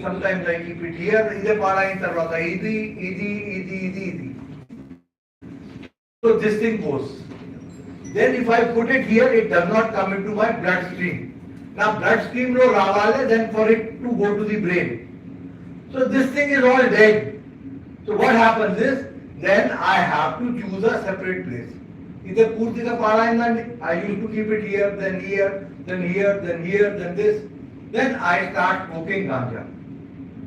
Sometimes I keep it here. Ide paadayin tarvata idi. So this thing goes. Then if I put it here, it does not come into my bloodstream. Now bloodstream lo ravale, then for it to go to the brain. So this thing is all dead. So what happens is, then I have to choose a separate place. Either purti ka paadayin, I used to keep it here, then here, then here, then here, then this. Then I start smoking ganja.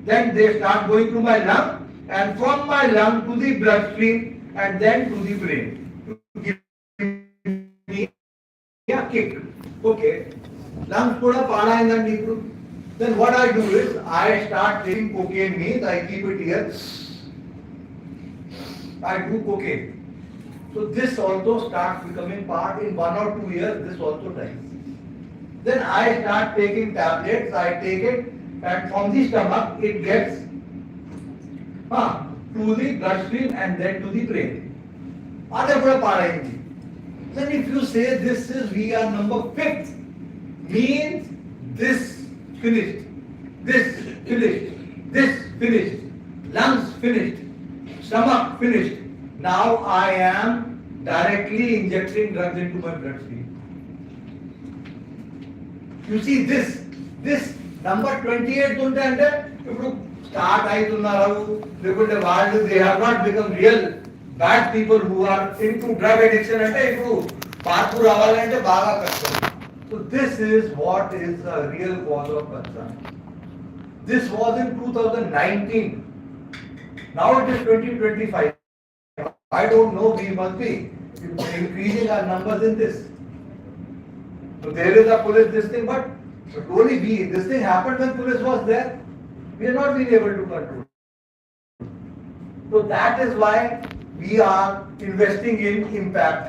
Then they start going to my lung, and from my lung to the bloodstream, and then to the brain to give me a kick. Okay, lungs kuda paadayin ippudu. Then what I do is I start taking cocaine. Means I keep it here. I do cocaine. So this also starts becoming part. In 1 or 2 years, this also dies. Then I start taking tablets. I take it, and from the stomach it gets to the bloodstream and then to the brain. Then if you say this is we are number 5th, means this finished, this finished, this finished, lungs finished, stomach finished. Now I am directly injecting drugs into my bloodstream. You see this number 28 ఉంటే అంటే ఇప్పుడు start అవుతున్నారు లేకుంటే వాళ్ళు they have not become real bad people who are into drug addiction అంటే ఇప్పుడు మార్పు రావాలంటే బాగా కష్టం. So this is what is the real cause of concern. This was in 2019. Now it is 2025. I don't know, we must be increasing our numbers in this. So there is a police this thing, but only this thing happened when police was there. We are not being able to control. So that is why we are investing in impact.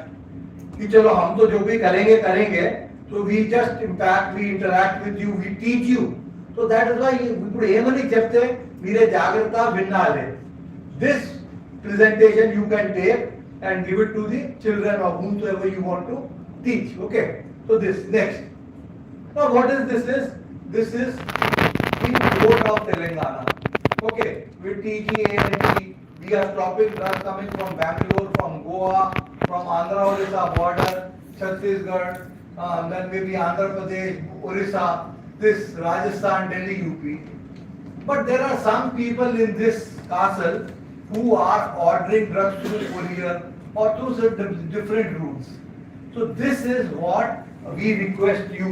कि चलो हम तो जो भी करेंगे. So we just impact, we interact with you, we teach you. So that is why ఇప్పుడు ఏమని చెప్తే మీరే జాగ్రత్త వినాలి. This presentation you can take and give it to the children or whomsoever you want to teach. Okay. So this next. Now what is this is? This is the code of Telangana. Okay. With TGANT, we are stopping drugs coming from Bangalore, from Goa, from Andhra Orissa border, Chhattisgarh, then maybe Andhra Pradesh, Orissa, this Rajasthan, Delhi, UP. But there are some people in this castle who are ordering drugs through courier or through certain different routes. So this is what we request you,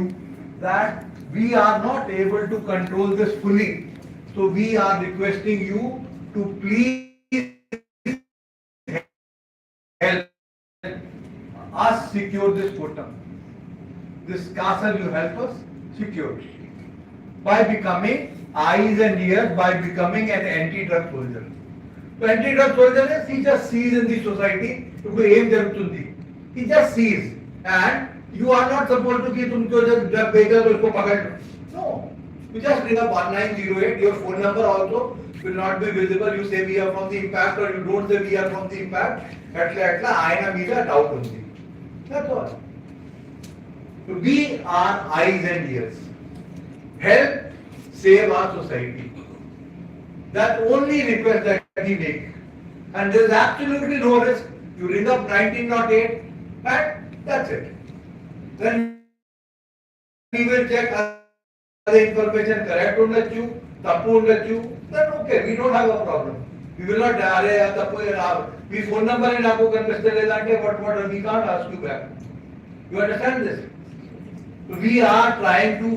that we are not able to control this fully. So we are requesting you to please help us secure this quota. This castle you help us secure by becoming eyes and ears, by becoming an anti-drug soldier. So anti-drug soldier is he just sees in the society ఇప్పుడు ఏం జరుగుతుంది. He just sees, and you are not supposed to keep तुमको जब बेचो तो उसको पकड़. No, you just bring up 1908. Your phone number also will not be visible. You say we are from the impact, or you don't say we are from the impact. అట్లా ఆయన మీద doubt ఉంది. That's all. So we are eyes and ears. Help save our society. That only request that we make. And there is absolutely no risk. You ring up 1908 and that's it. Then we will check the information correct ఉండొచ్చు, తప్పు ఉండొచ్చు. Then okay, we don't have a problem. We will not అరే తప్పు మీ phone number నాకు కనిపిస్తలేదంటే what we can't ask you back. You understand this? So we are trying to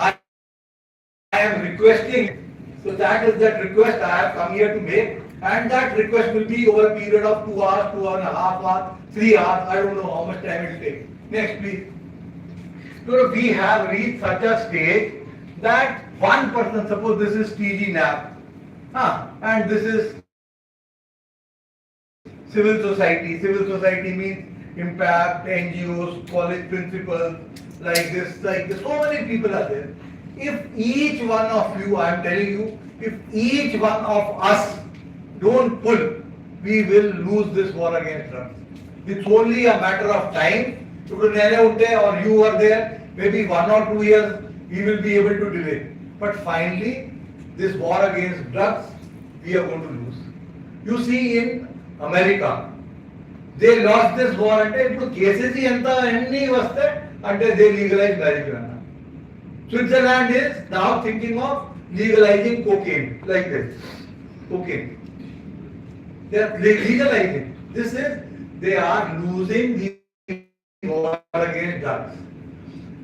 I am requesting. So that is that request I have come here to make, and that request will be over a period of 2 hours, 2.5 hours, 3 hours. I don't know how much time it will take. Next, please. So we have reached such a stage that one person, suppose this is TG NAP, and this is civil society. Civil society means impact, NGOs, college principals, like this. So many people are there. If each one of you, I am telling you, if each one of us don't pull, we will lose this war against drugs. It's only a matter of time. Or you are there, maybe 1 or 2 years, he will be able to delay. But finally, this war against drugs, we are going to lose. You see in America, they lost this war and cases and they legalized marijuana. Switzerland is now thinking of legalizing cocaine, like this. Cocaine. They are legalizing. This is, they are losing the war against drugs.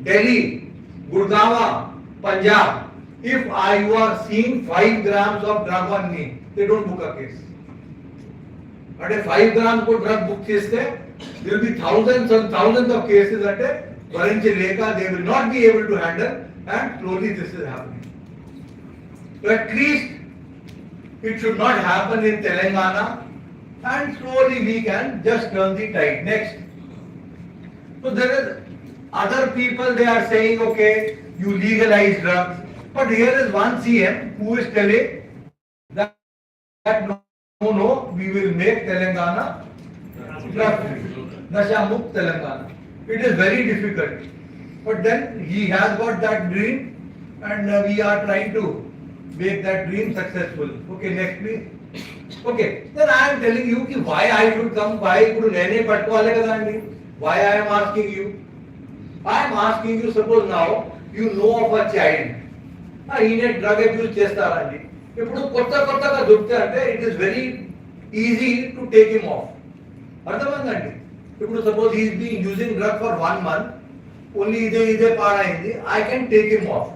Delhi, Gurgaon, Punjab, if you are seeing 5 grams of drug on me, they don't book a case. But if 5 grams of drug book case, there will be thousands and thousands of cases at a they will not be able to handle, and slowly this is happening. So at least it should not happen in Telangana, and slowly we can just turn the tide. Next. So there is other people, they are saying, okay, you legalize drugs. But here is one CM who is telling that no, we will make Telangana drug free. Nasha Mukt Telangana. It is very difficult. But then he has got that dream, and we are trying to make that dream successful. Okay, next please. Okay, then I am telling you why I should come, why I am asking you. I am asking you, suppose now you know of a child. He need drug abuse chestarandi. It is very easy to take him off. Suppose he is being using drug for 1 month, only I can take him off.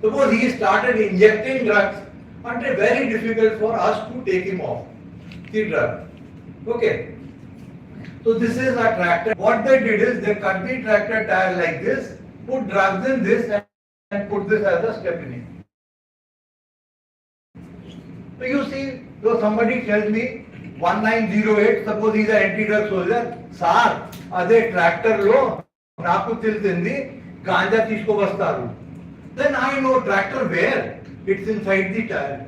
Suppose he started injecting drugs, and it is very difficult for us to take him off the drug. Okay. So this is a tractor. What they did is they cut the tractor tire like this, put drugs in this, and put this as a stepney. So you see, so somebody tells me 1908, suppose he is an anti-drug soldier, sir, ade tractor lo, naku tiltindi, ganja tisko vastaru. Then I know tractor where? It's inside the tire.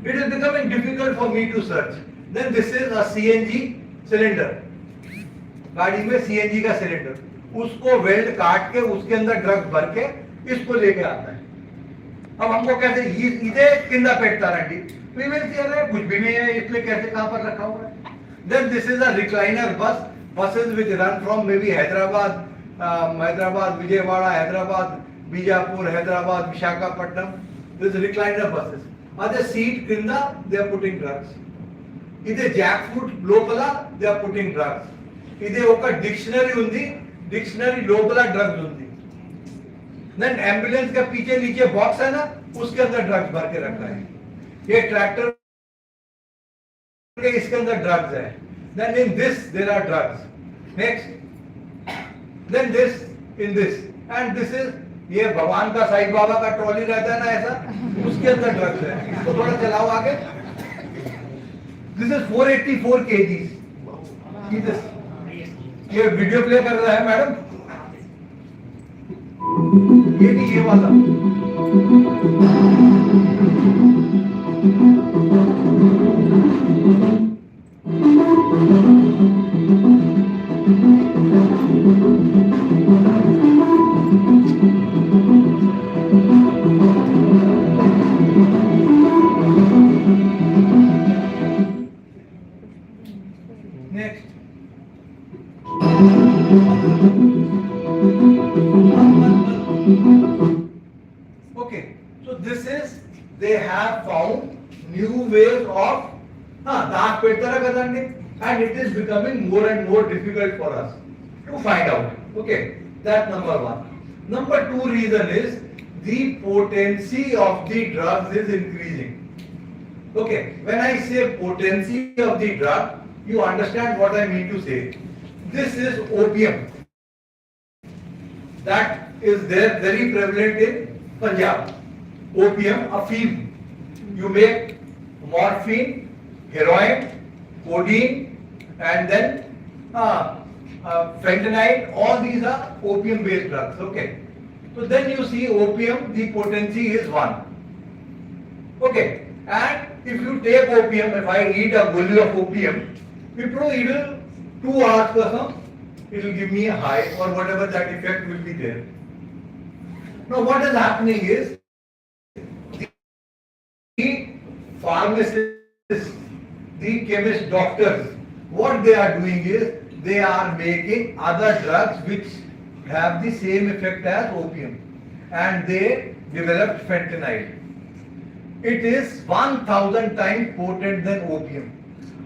It is becoming difficult for me to search. Then this is a CNG cylinder. गाड़ी में CNG का cylinder, उसको weld काट के उसके अंदर drugs भर के इसको लेके आता है. अब हमको कैसे इधे किंदा पेटता रही, we will see अरे कुछ भी नहीं है, इसलिए कैसे कहाँ पर रखा हुआ है. Then this is a recliner bus, buses which run from maybe Hyderabad, Vijayawada, Hyderabad, Bijapur, Hyderabad, Visakhapatnam. This recliner buses. At the seat kinda they are putting drugs. Either jackfruit locala they are putting drugs. Either oka dictionary undi, dictionary locala drugs undi. Then ambulance का पीछे नीचे box है ना, उसके अंदर drugs भर के रखा है. ये ट्रैक्टर के इसके अंदर ड्रग्स है. Then in this there are drugs. Next. Then this in this, and this is ये भगवान का साईं बाबा का ट्रॉली रहता है ना ऐसा, उसके अंदर ड्रग्स है. इसको थोड़ा चलाओ आगे. This is 484 kgs. See this. ये वीडियो प्ले कर रहा है मैडम. ये नहीं, ये वाला. Next. Okay, so this is, they have found new ways of dark petara, and it is becoming more and more difficult for us to find out. Okay, that's number one. Number two reason is the potency of the drugs is increasing. Okay, when I say potency of the drug, you understand what I mean to say. This is opium. That is there very prevalent in Punjab. Opium, a field. You make morphine, heroin, codeine, and then fentanyl. All these are opium-based drugs. Okay. So then you see opium, the potency is 1. Okay. And if you take opium, if I eat a gully of opium, it will 2 hours it will give me a high or whatever that effect will be there. Now what is happening is the pharmacists, the chemists, doctors, what they are doing is they are making other drugs which have the same effect as opium, and they developed fentanyl. It is 1000 times potent than opium.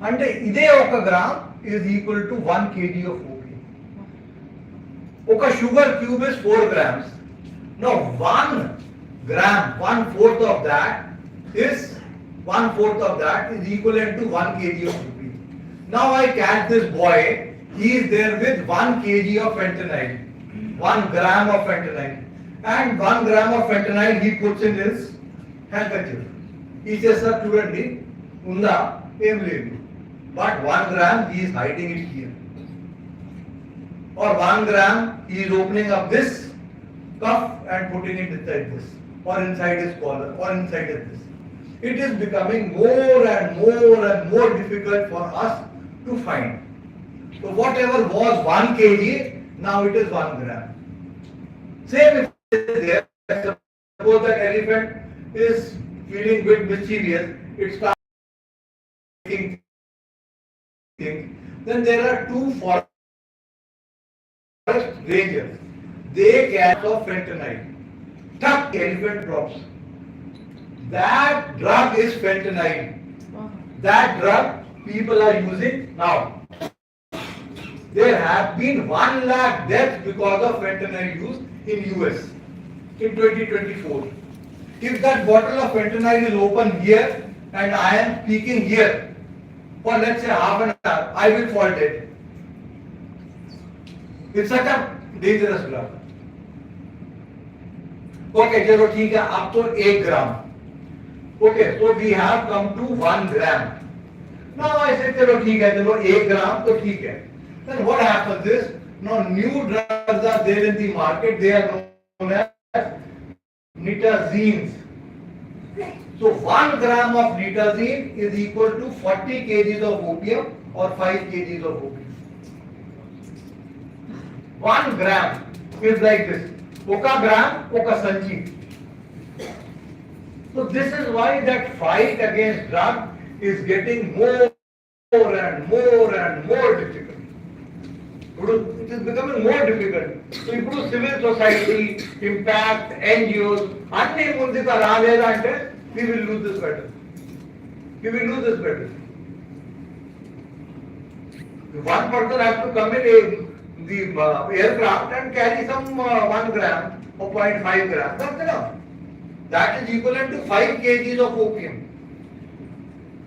And ఇదే ఒక gram is equal to 1 kg of opium. ఒక sugar cube is 4 grams. Now 1 gram, 1/4 of that is 1/4 of that is equivalent to 1 kg of opium. Now I catch this boy, he is there with 1 kg of fentanyl, 1 gram of fentanyl, and 1 gram of fentanyl he puts in his handkerchief. He says, sir, చూడండి ఉందా ఏం లేదు, but 1 gram he is hiding it here, or 1 gram he is opening up this cuff and putting it inside this, or inside his collar, or inside this. It is becoming more and more difficult for us to find. So whatever was 1 kg, now it is 1 gram. Same if it is there. Suppose that elephant is feeling bit mischievous, it starts making things. Then there are two forest rangers. They catch of fentanyl. Tuck, elephant drops. That drug is fentanyl. That drug people are using now. There have been 1 lakh deaths because of fentanyl use in US in 2024. If that bottle of fentanyl is open here and I am speaking here for let's say half an hour, I will fall dead. It's such a dangerous drug. Okay, चलो ठीक है, अब तो 1 gram. Okay, so we have come to 1 gram. Now I say चलो ठीक है, चलो 1 gram तो ठीक है. Then what happens is, now new drugs are there in the market. They are known as nitazines. So 1 gram of nitazine is equal to 40 kgs of opium or 5 kgs of opium. 1 gram is like this. Oka gram, oka sanchi. So this is why that fight against drug is getting more and more difficult. It is becoming more difficult. So ఇప్పుడు civil society, impact, NGOs, అన్ని ముందుకు రాలేదా అంటే we will lose this battle. We will lose this battle. One person has to come in the aircraft and carry some 1 gram or 0.5 gram. That's enough. That is equivalent to 5 kgs of opium.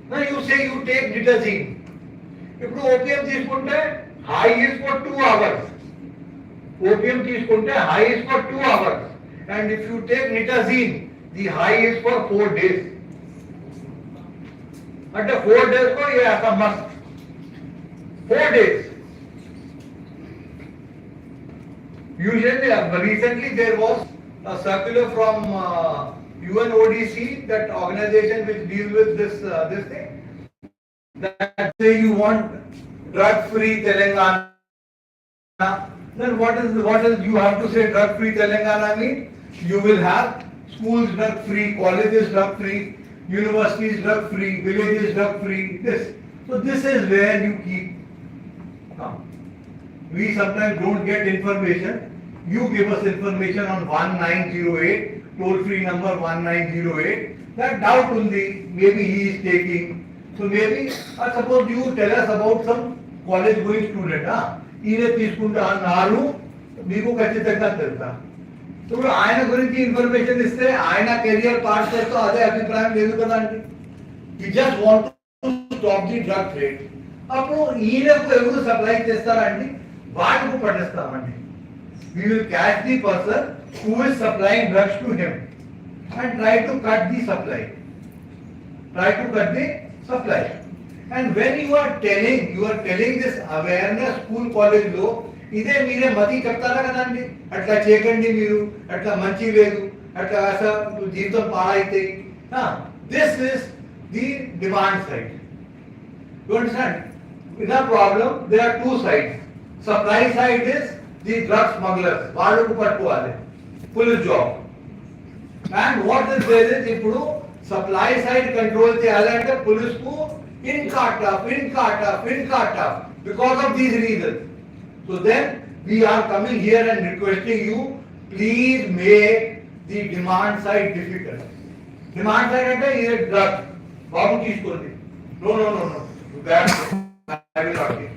Now you say you take nitazine. ఇప్పుడు opium తీసుకుంటే high is for 2 hours. Opium తీసుకుంటే high is for 2 hours. And if you take nitazine, the high is for 4 days. అంటే 4 days को ये ऐसा must. 4 days. Usually, recently there was a circular from UNODC, that organization which deals with this thing, that say you want drug-free Telangana. Then what is you have to say drug-free Telangana mean? You will have schools drug-free, colleges drug-free, universities drug-free, villages drug-free. This. So this is where you keep. We sometimes don't get information. You give us information on 1908, toll-free number 1908. That doubt undi, maybe he is taking. So maybe, suppose you tell us about some college-going student. ఈయన తీసుకుంటా అన్నారు, మీకు ఖచ్చితంగా తెలుసా. ఇప్పుడు ఆయన గురించి information ఇస్తే ఆయన కెరియర్ పాస్ చేస్తూ అదే అభిప్రాయం లేదు కదా అండి. You just want to stop the drug trade. అప్పుడు ఈయనకు ఎవరు సప్లై చేస్తారండి, వాటికి పట్టేస్తామండి. We will catch the person who is supplying drugs to him and try to cut the supply. And when you are telling this awareness school college లో ఇదే మీరే మతి చెప్తారా కదండి, అట్లా చేయకండి మీరు, అట్లా మంచి లేదు, అట్లా జీవితం పాడైతే. This is the demand side. You understand? In a problem, there are two sides. Supply side is the drug smugglers, వాళ్ళకు పట్టుకోవాలి, police job. And what is there is ఇప్పుడు supply side control చేయాలంటే police కు ఇంకా tough because of these reasons. So then we are coming here and requesting you, please make the demand side difficult. Demand side అంటే ఇది drug బాబు తీసుకోండి. No. Bad. I will not take.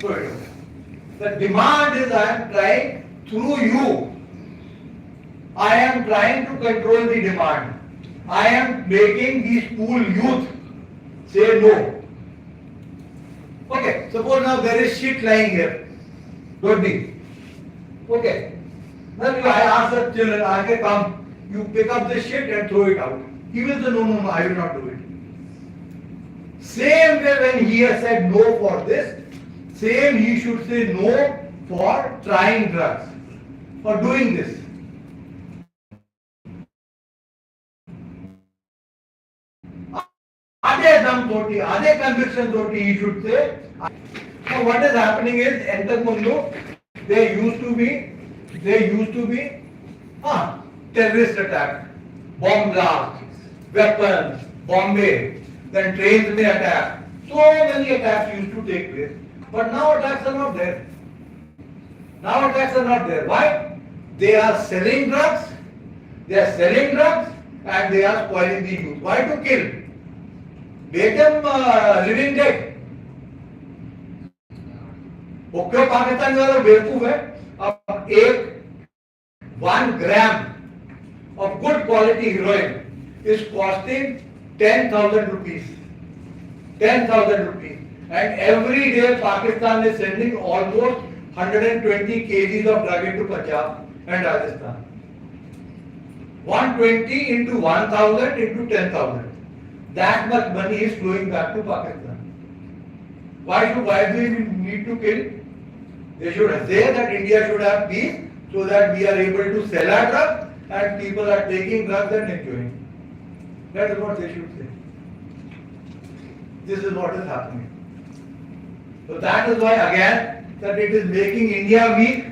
So the demand is I am trying through you. I am trying to control the demand. I am making the school youth say no. Okay, suppose now there is shit lying here. Don't be. Okay. Then I ask the children, okay, come, you pick up the shit and throw it out. He will say, no, I will not do it. Same way when he has said no for this, same he should say no for trying drugs, for doing this. Ade dam toti, ade conviction toti, he should say. Now what is happening is, entarmundu, there used to be terrorist attack, bomb blast, weapons, Bombay, then trains may attack. So many attacks used to take place. But now attacks are not there. Why? They are selling drugs and they are spoiling the youth. Why to kill? Make them living dead. Okay, Pakistan वाला बेवकूफ है. अब 1 gram of good quality heroin is costing 10,000 rupees. 10,000 rupees. And every day Pakistan is sending almost 120 kgs of drug into Punjab and Rajasthan. 120 into 1,000 into 10,000. That much money is flowing back to Pakistan. Why do we need to kill? They should say that India should have peace so that we are able to sell our drugs and people are taking drugs and enjoying. That is what they should say. This is what is happening. So that is why again that it is making India weak.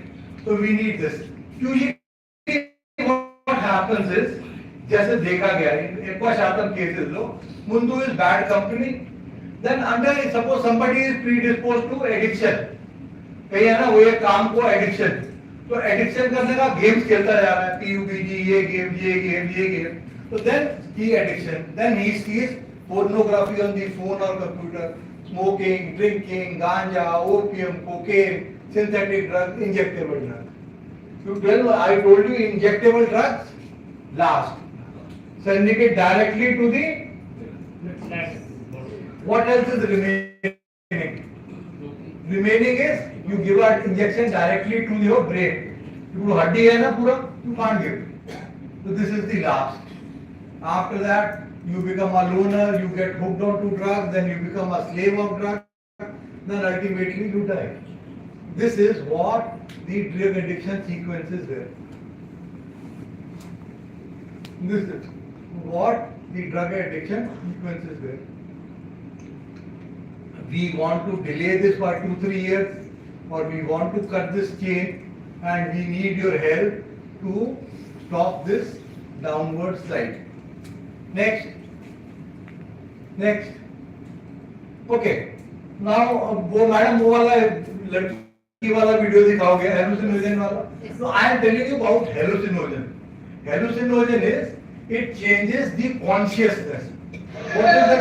So we need this. Usually what happens is, जैसे देखा गया एक बार Satham cases low, Mundu is bad company. Then under suppose somebody is predisposed to addiction. कहीं है ना वो एक काम को addiction. तो addiction करने का games खेलता जा रहा है, PUBG ये game. So then he addiction. Then he sees pornography on the phone or computer, smoking, drinking, ganja, opium, cocaine, synthetic drugs, injectable drugs. I told you injectable drugs last. Sending it directly to the. What else is remaining? Remaining is you give an injection directly to your brain. If you haddi hai na pura, you can't give. So this is the last. After that, you become a loner, you get hooked onto drugs, then you become a slave of drugs, then ultimately you die. This is what the drug addiction sequence is there. This is what the drug addiction sequence is there. We want to delay this for 2-3 years, or we want to cut this chain, and we need your help to stop this downward slide. Next. Okay. Now वो madam वो वाला लड़की वाला video दिखाओगे hallucinogen वाला. So I am telling you about hallucinogen. Hallucinogen is it changes the consciousness. What is the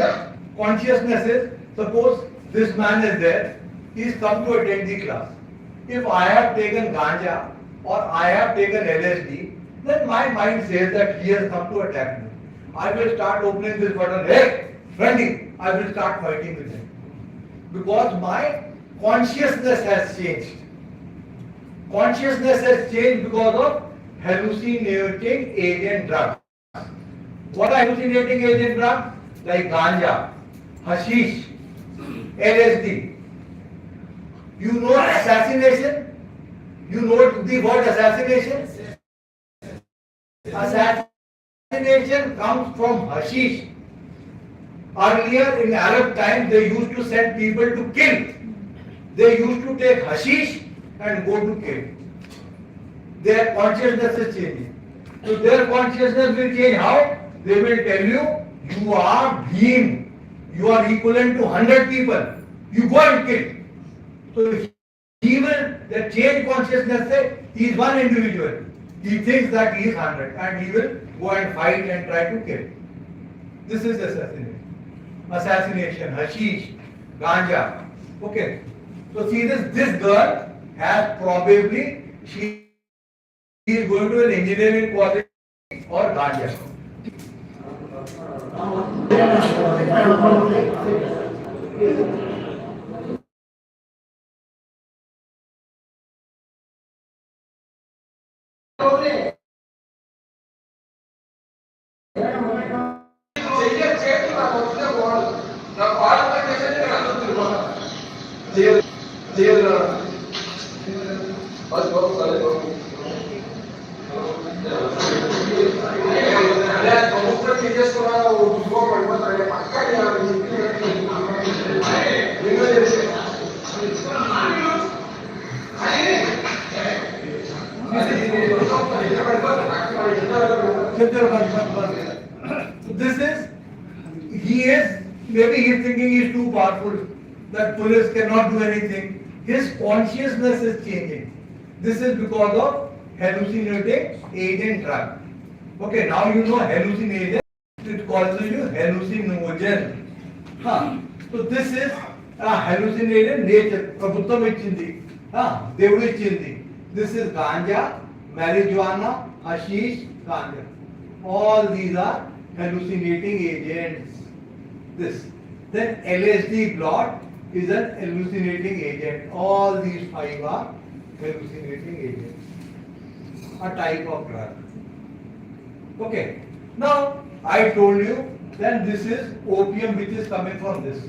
consciousness is? Suppose this man is there. He is come to attend the class. If I have taken ganja or I have taken LSD, then my mind says that he has come to attack me. I will start opening this button. Hey, friendly! I will start fighting with him. Because my consciousness has changed. Consciousness has changed because of hallucinating agent drugs. What are hallucinating agent drugs? Like ganja, hashish, LSD. You know assassination? You know the word assassination? Assassination comes from hashish. Earlier in Arab times they used to send people to kill. They used to take hashish and go to kill. Their consciousness is changing. So their consciousness will change. How? They will tell you, you are being, you are equivalent to 100 people. You go and kill. So he will, the change consciousness say, he is one individual. He thinks that he is 100 and he will go and fight and try to kill. This is assassination. Assassination, hashish, ganja. Okay. So see this girl has probably, she is going to an engineering college or ganja. This is, he is, maybe he is thinking he is too powerful, that police cannot do anything. His consciousness is changing. This is because of hallucinating agent drug. Okay, now you know hallucination, it calls you hallucinogen. So this is a hallucinated nature. Prabhutvam ichindi. Devudu ichindi. This is ganja, marijuana, hashish, ganja. All these are hallucinating agents. This. Then LSD blot is an hallucinating agent. All these five are hallucinating agents. A type of drug. Okay. Now I told you then this is opium which is coming from this.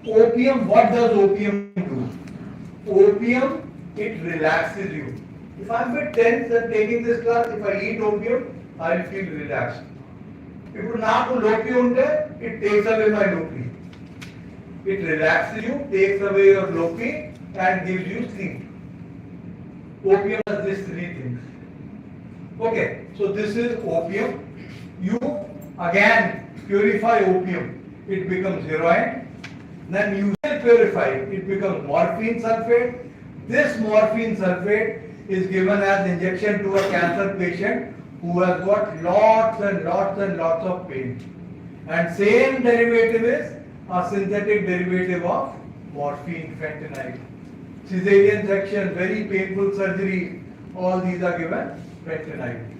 Opium, what does opium do? Opium, it relaxes you. If I am a bit tense and taking this class, if I eat opium, I will feel relaxed. If you not to lopi unte, it takes away my lopi. It relaxes you, takes away your lopi and gives you sleep. Opium does these three things. Okay, so this is opium. You again purify opium, it becomes heroin. Then you will purify it becomes morphine sulfate. This morphine sulfate is given as injection to a cancer patient who has got lots and lots and lots of pain. And same derivative is a synthetic derivative of morphine, fentanyl. Cesarean section, very painful surgery, all these are given fentanyl.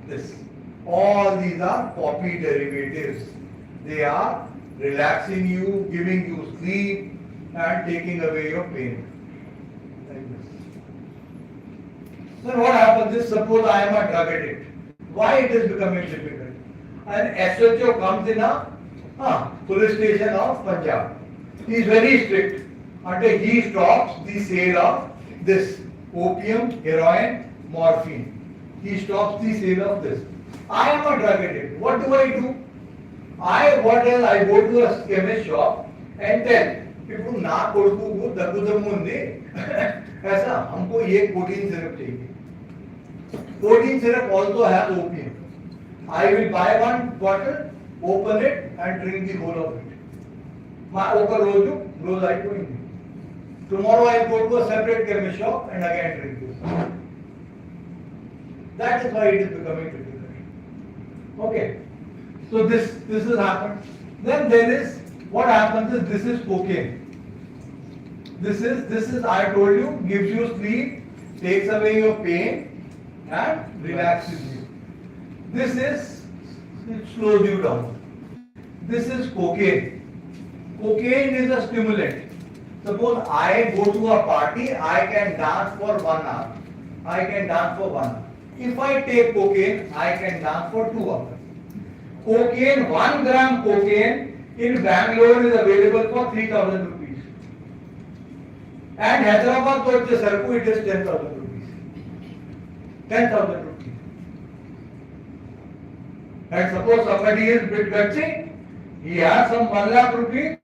This. All these are poppy derivatives. They are relaxing you, giving you sleep and taking away your pain. Like this. Then what happens is, suppose I am a drug addict. Why it is becoming difficult? An SHO comes in a police station of Punjab. He is very strict until he stops the sale of this opium, heroin, morphine. He stops the sale of this. I am a drug addict. What do? I go to a chemist shop and tell people ना कोड़कू को दबुदमुंदे ऐसा हमको ये protein syrup चाहिए. Protein syrup also has opium. I will buy one bottle, open it and drink the whole of it. My rose I doing. Tomorrow I go to a separate chemist shop and again drink this. That is why it is becoming difficult. Okay. So this has happened. Then there is, what happens is, this is cocaine. This is I told you, gives you sleep, takes away your pain and relaxes you. This is, it slows you down. This is cocaine. Cocaine is a stimulant. Suppose I go to a party, I can dance for 1 hour. I can dance for 1 hour. If I take cocaine, I can dance for 2 hours. Cocaine, 1 gram cocaine in Bangalore is available for 3,000 rupees. And Hyderabad, so it's a circle, it is 10,000 rupees. 10,000 rupees. And suppose somebody is bit gutsy, he has some 1 lakh rupees,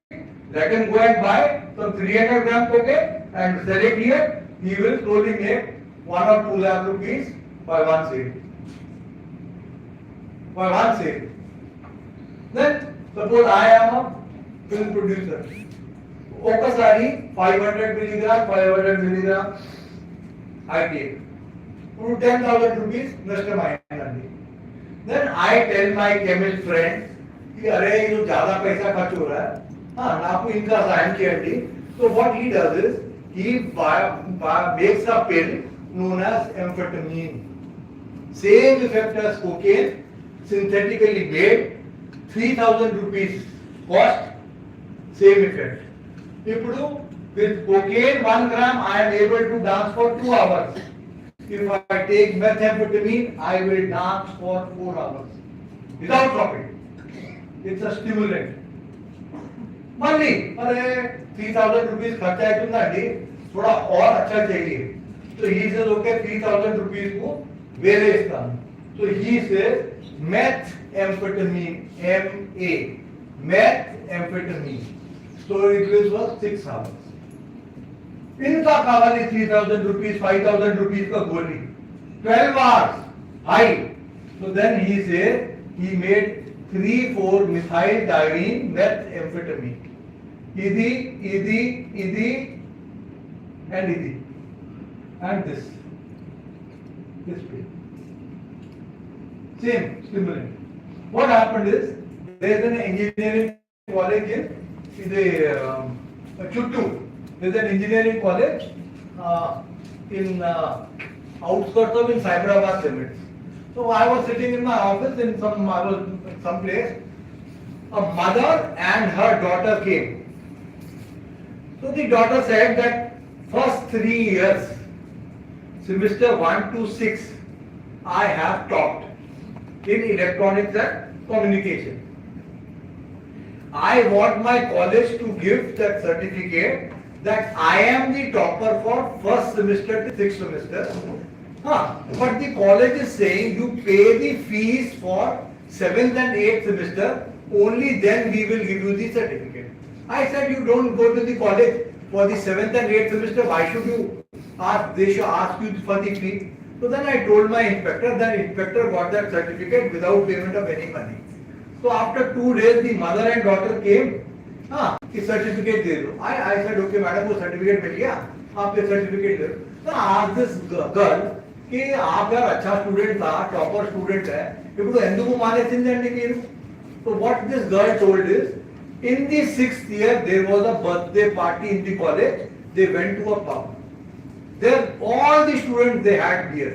let him go and buy some 300 gram cocaine and sell it here, he will slowly make 1 or 2 lakh rupees for one sale. For one sale. Then suppose I am a film producer. Okasari 500 milligram, 500 milligram I take. To 10,000 rupees, Mr. Mayanandi. Then I tell my chemist friend कि अरे ये जो ज़्यादा पैसा खर्च हो रहा है, हाँ ना आपको इनका साइन किया So what he does is he makes a pill known as amphetamine. Same effect as cocaine, synthetically made, 3,000 rupees cost, same effect. ఇప్పుడు with cocaine 1 gram I am able to dance for 2 hours. If I take methamphetamine, I will dance for 4 hours without stopping. It's a stimulant. मल्ली अरे 3,000 rupees खर्चा है तुमने अभी थोड़ा और अच्छा चाहिए. So he says okay 3,000 rupees को वेरे इसका. So he says methamphetamine, MA, methamphetamine. So it was for 6 hours. इनका कावाली 3,000 rupees, 5,000 rupees का गोली 12 hours high. So then he said he made 3,4-methyl-diene methamphetamine. Idi, and this pill. Same stimulant. What happened is there is an engineering college in Chuttu. There is an engineering college in outskirts of in Cyberabad limits. So I was sitting in my office in some place. A mother and her daughter came. So the daughter said that first 3 years, semester 1 to 6, I have taught in electronics and communication. I want my college to give that certificate that I am the topper for first semester to 6th semester. But the college is saying you pay the fees for 7th and 8th semester, only then we will give you the certificate. I said you don't go to the college for the 7th and 8th semester, why should you ask? They should ask you for the fee. So then I told my inspector, then inspector got that certificate without payment of any money. So after 2 days the mother and daughter came, कि certificate दे दो. I said okay madam वो certificate मिल गया, आप ये certificate दे दो. So I asked this girl कि आप यार अच्छा student था, topper student है, ఇప్పుడు ఎందుకు మానేసిందండి మీరు? So what this girl told is, in the 6th year there was a birthday party in the college. They went to a pub. There all the students they had beer,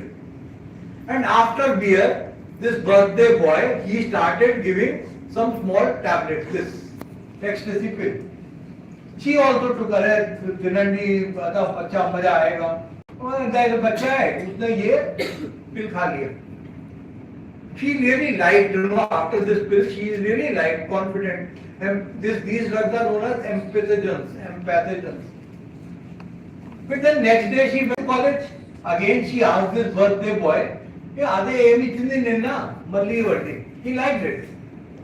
and after beer, this birthday boy he started giving some small tablets, this ecstasy pill. She also took a Finandi, अच्छा मजा आएगा. और बच्चा है, उसने ये पिल खा लिया. She really liked, after this pill, she is really like confident. And these drugs are known as empathogens. But then next day she went to college. Again she asked this birthday boy, he liked it.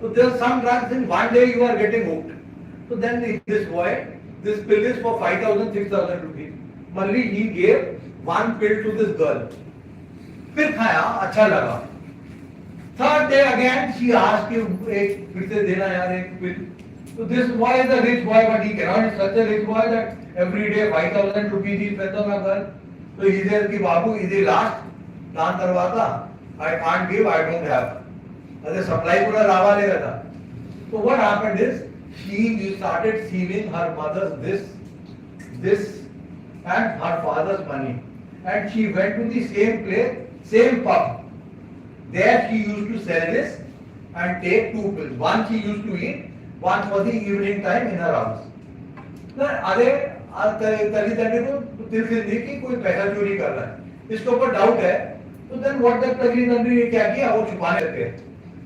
So there are some drugs in one day you are getting hooked. So then this boy, this pill is for 5,000, 6,000 rupees. Malli he gave one pill to this girl. फिर खाया, अच्छा लगा. Third day again she asked him, एक फिर से देना यार एक pill. So this boy is a rich boy, but he cannot be such a rich boy that every day 5,000 rupees he spends on a girl. So he says कि बाबू इधर last दान करवाता, I can't give, I don't have. अरे supply पूरा रावा लेगा था. So what happened is she started stealing her mother's this and her father's money, and she went to the same place, same pub. There she used to sell this and take 2 pills. One she used to eat, one for the evening time in her house. अरे तली तली तो दिल से नहीं कि कोई पैसा चोरी कर रहा है, इसके ऊपर डाउट है. तो then what that तली तली ने क्या किया, वो छुपाने लगे.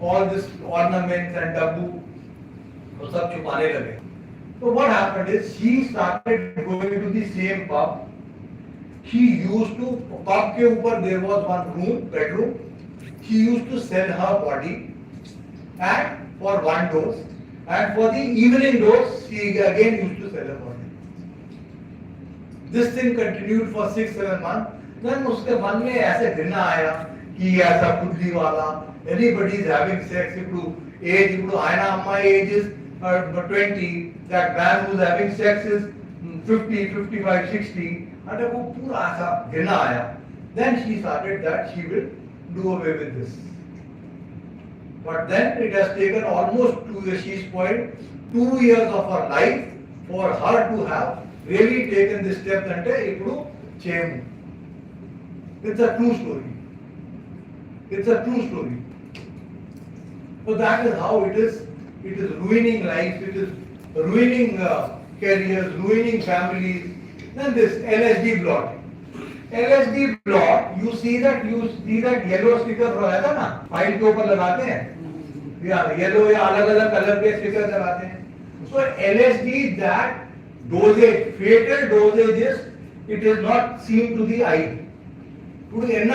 All this ornaments and डब्बू वो सब छुपाने लगे. So what happened is she started going to the same pub. She used to, pub के ऊपर there was one bedroom. She used to sell her body, and for one dose, and for the evening dose she again used to sell her body. This thing continued for 6-7 months. Then उसके मन में ऐसे घृणा आया he has a kudli wala, anybody is having sex, age, my age is 20, that man who is having sex is 50, 55, 60, and वो पूरा ऐसा घिना आया. Then she started that she will do away with this. But then it has taken almost 2 years, she spoiled 2 years of her life for her to have really taken this step and change. It's a true story. It's a true story. So that is how it is. It is ruining lives. It is ruining careers, ruining families. Then this LSD blot. LSD blot. You see that yellow sticker रहता ना file के ऊपर लगाते हैं या yellow या अलग अलग कलर के स्टिकर लगाते हैं. So LSD, that dosage, fatal dosage is, it is not seen to the eye. It is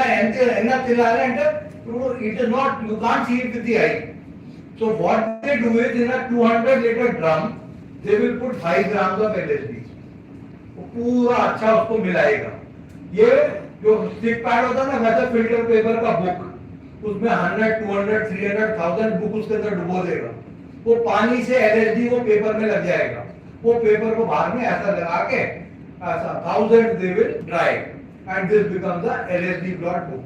not, you can't see it with the eye. So what they do is, in a 200-liter drum, they will put 5 grams of LSD. पूरा अच्छा उसको मिलाएगा. ये जो stick pad होता है ना, वैसा filter paper का बुक, उसमें 100, 200, 300, 1000 बुक उसके अंदर डुबो देगा. वो पानी से LSD वो पेपर में लग जाएगा. वो पेपर को बाहर में ऐसा लगा के ऐसा 1000 they will dry, and this becomes a LSD blot book.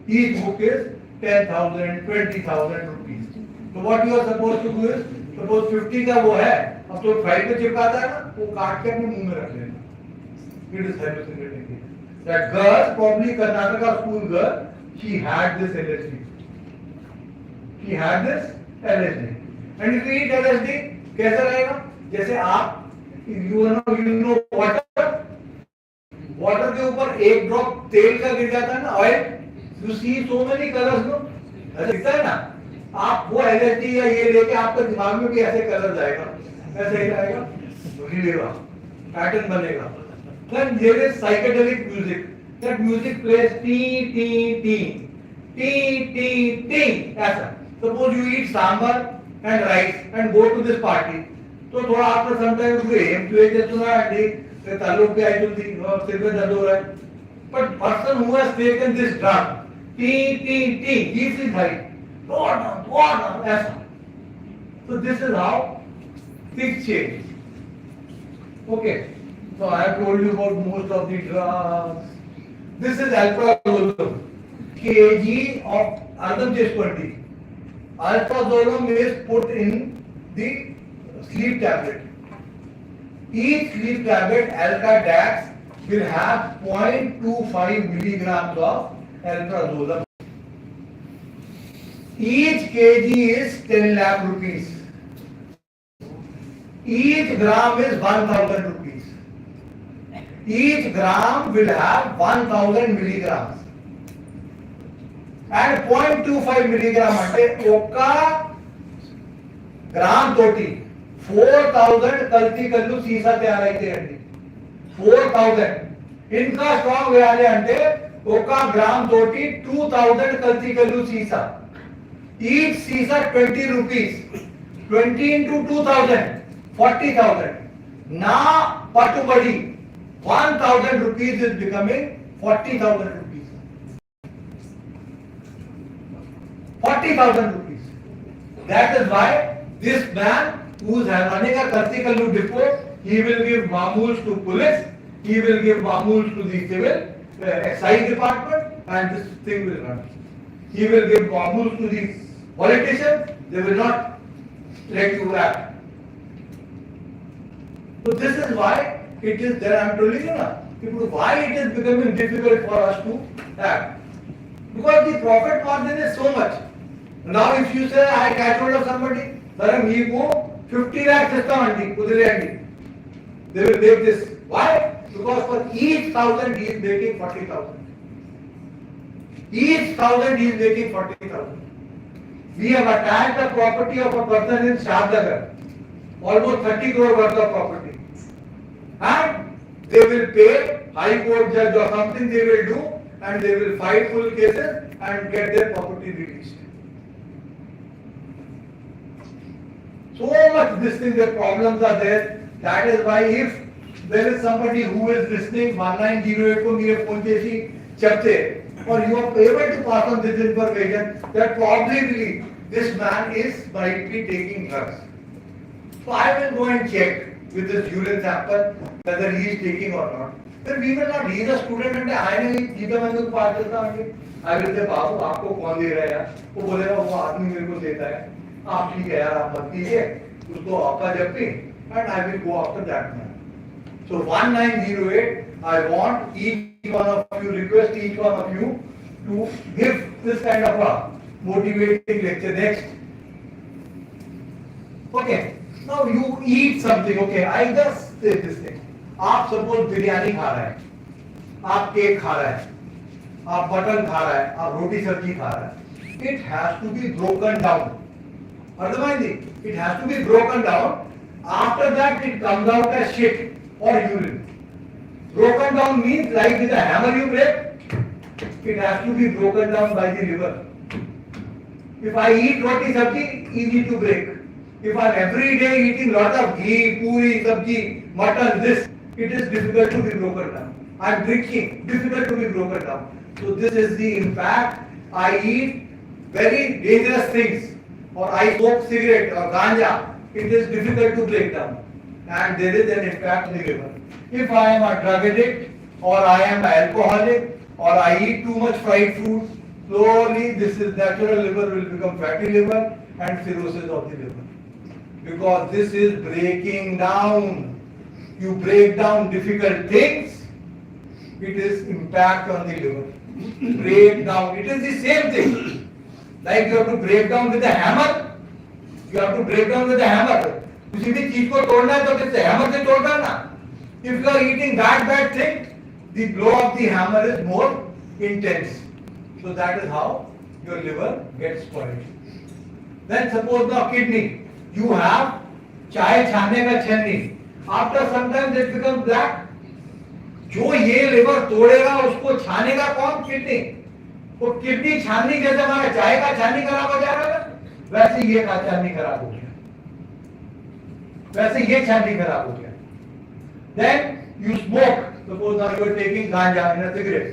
Each book is 10,000, 20,000 rupees. So what you are supposed to do is, suppose 50 का वो है, अब तो फाइल पे चिपकाता है ना, वो काट के अपने मुंह में रख लेना. It is hallucinating. That girl, probably Karnataka school girl, she had this LSD. She had this LSD. And if you eat LSD, कैसा रहेगा? जैसे आप you know water के ऊपर एक ड्रॉप तेल का गिर जाता है ना, oil, you see so many colors, no? ऐसा दिखता है ना. आप वो LSD या ये लेके आपके दिमाग में भी ऐसे कलर जाएगा, ऐसे ही जाएगा, हिलेगा, पैटर्न बनेगा. Then there is psychedelic music. That music plays T T T T T T ऐसा. Suppose you eat sambar and rice and go to this party. तो थोड़ा आपने sometimes M2H सुना है, ताल्लुक पे आई थी और सिर में दर्द हो रहा है. But person who has taken this drug, T T T, he feels high. Water, ऐसा. So this is how things change. Okay. So I have told you about most of the drugs. This is alprazolam, kg of Ardham Cheshpati. Alprazolam is put in the sleep tablet. Each sleep tablet, Alka-Dax, will have 0.25 milligrams of alprazolam. Each kg is 10 lakh rupees. Each gram is 1000 rupees. Each gram will have 1000 milligrams. And 0.25 milligram అంటే ఒక్క gram తోటి 4000 కల్తీ కళ్ళు సీసా తయారైతాయండి. 4000 ఇంకా strong వేయాలి అంటే ఒక గ్రామ్ తోటి 2000 కల్తీ కళ్ళు సీసా. Each సీసా 20 rupees. 20 into 2000, 40,000. నా పట్టుబడి 1000 rupees is becoming 40,000 rupees. 40,000 rupees. That is why this man who is running a Kartikallu depot, he will give mamuls to police, he will give mamuls to the civil excise department, and this thing will run. He will give mamuls to the politicians, they will not let you act. So this is why it is there. I am telling you now, why it is becoming difficult for us to act. Because the profit margin is so much. Now if you say I catch hold of somebody, sir, he go 50 lakhs system, they will make this. Why? Because for each 1000 he is making 40,000. Each 1000 he is making 40,000. We have attacked the property of a person in Shahnagar, almost 30 crore worth of property. And they will pay high court judge or something they will do, and they will file full cases and get their property released. So much this thing, the problems are there. That is why if there is somebody who is listening 1908 को मेरे phone पे सी चलते or you are able to pass on this information that probably this man might be taking drugs. So I will go and check with this urine sample whether he is taking or not. Then we will not, he is a student and I नहीं जीता मैं तो पास करता हूँ. I will say बाबू आपको कौन दे रहा है यार? वो बोलेगा वो आदमी मेरे को देता है. आप ठीक है यार आप मत कीजिए. उसको आपका जब भी and I will go after that man. So 1908, I want each one of you, request each one of you to give this kind of a motivating lecture next. Okay, now you eat something. Okay, I just say this thing. आप suppose biryani खा रहे हैं, आप cake खा रहे हैं, आप mutton खा रहे हैं, आप रोटी सब्जी खा रहे हैं. It has to be broken down. Otherwise, it has to be broken down. After that, it comes out as shit or urine. Broken down means like with a hammer you break, it has to be broken down by the liver. If I eat roti sabji, easy to break. If I am every day eating lot of ghee, puri, sabji, mutton, this, it is difficult to be broken down. I am drinking, difficult to be broken down. So this is the impact. I eat very dangerous things, or I smoke cigarette or ganja. It is difficult to break down, and there is an impact on the liver. If I am a drug addict, or I am alcoholic, or I eat too much fried food, slowly this is natural liver will become fatty liver and cirrhosis of the liver. Because this is breaking down. You break down difficult things, it is impact on the liver. Break down, it is the same thing. Like you have to break down with a hammer. You have to break down with a hammer. किसी भी चीज को तोड़ना है तो किससे hammer से तोड़ना ना. If you are eating bad thing, the blow of the hammer is more intense. So that is how your liver gets spoiled. Then suppose now kidney. You have चाय छानने का छन्नी. After some time it becomes black. जो ये liver तोड़ेगा उसको छानेगा कौन? Kidney. वो kidney छाननी जैसे हमारा चाय का छाननी खराब हो जाएगा, वैसे ये का छाननी खराब हो गया, वैसे ये छाननी खराब हो गया. Then you smoke. Suppose now you are taking ganja in a cigarette.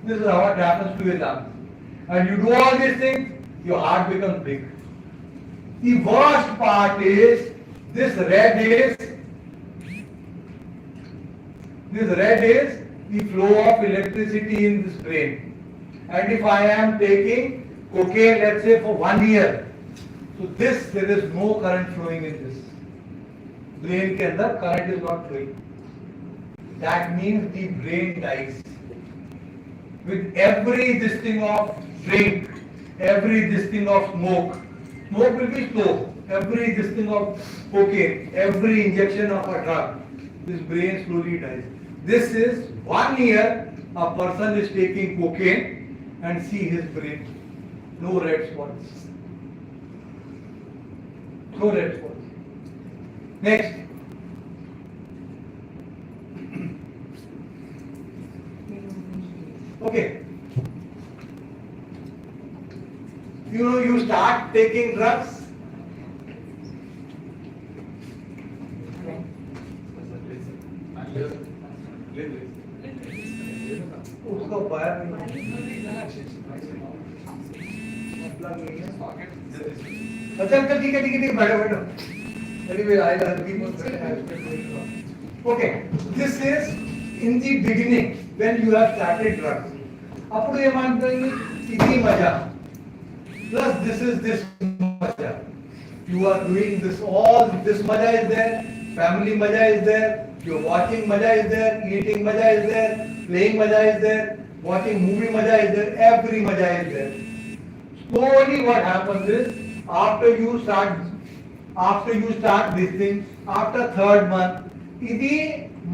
This is how it happens to your lungs. And you do all these things, your heart becomes big. The worst part is this red is the flow of electricity in this brain. And if I am taking cocaine, let's say for 1 year, so there is no current flowing in this. Brain के अंदर current is not flowing. That means the brain dies. With every this thing of drink, every this thing of smoke will be slow. Every this thing of cocaine, every injection of a drug, this brain slowly dies. This is 1 year a person is taking cocaine and see his brain. No red spots. No red spots. Next. Okay. You start taking drugs. उसको बाहर अच्छा ठीक है बैठो. Anyway, I will be more okay. This is in the beginning when you have started drugs. अప్పుడు ఏమంటుంది ఇది మజా plus this maja. You are doing this, all this maja is there, family maja is there, your watching maja is there, eating maja is there, playing maja is there, watching movie maja is there, every maja is there. Slowly what happens is after you start this thing, after 3rd month ఇది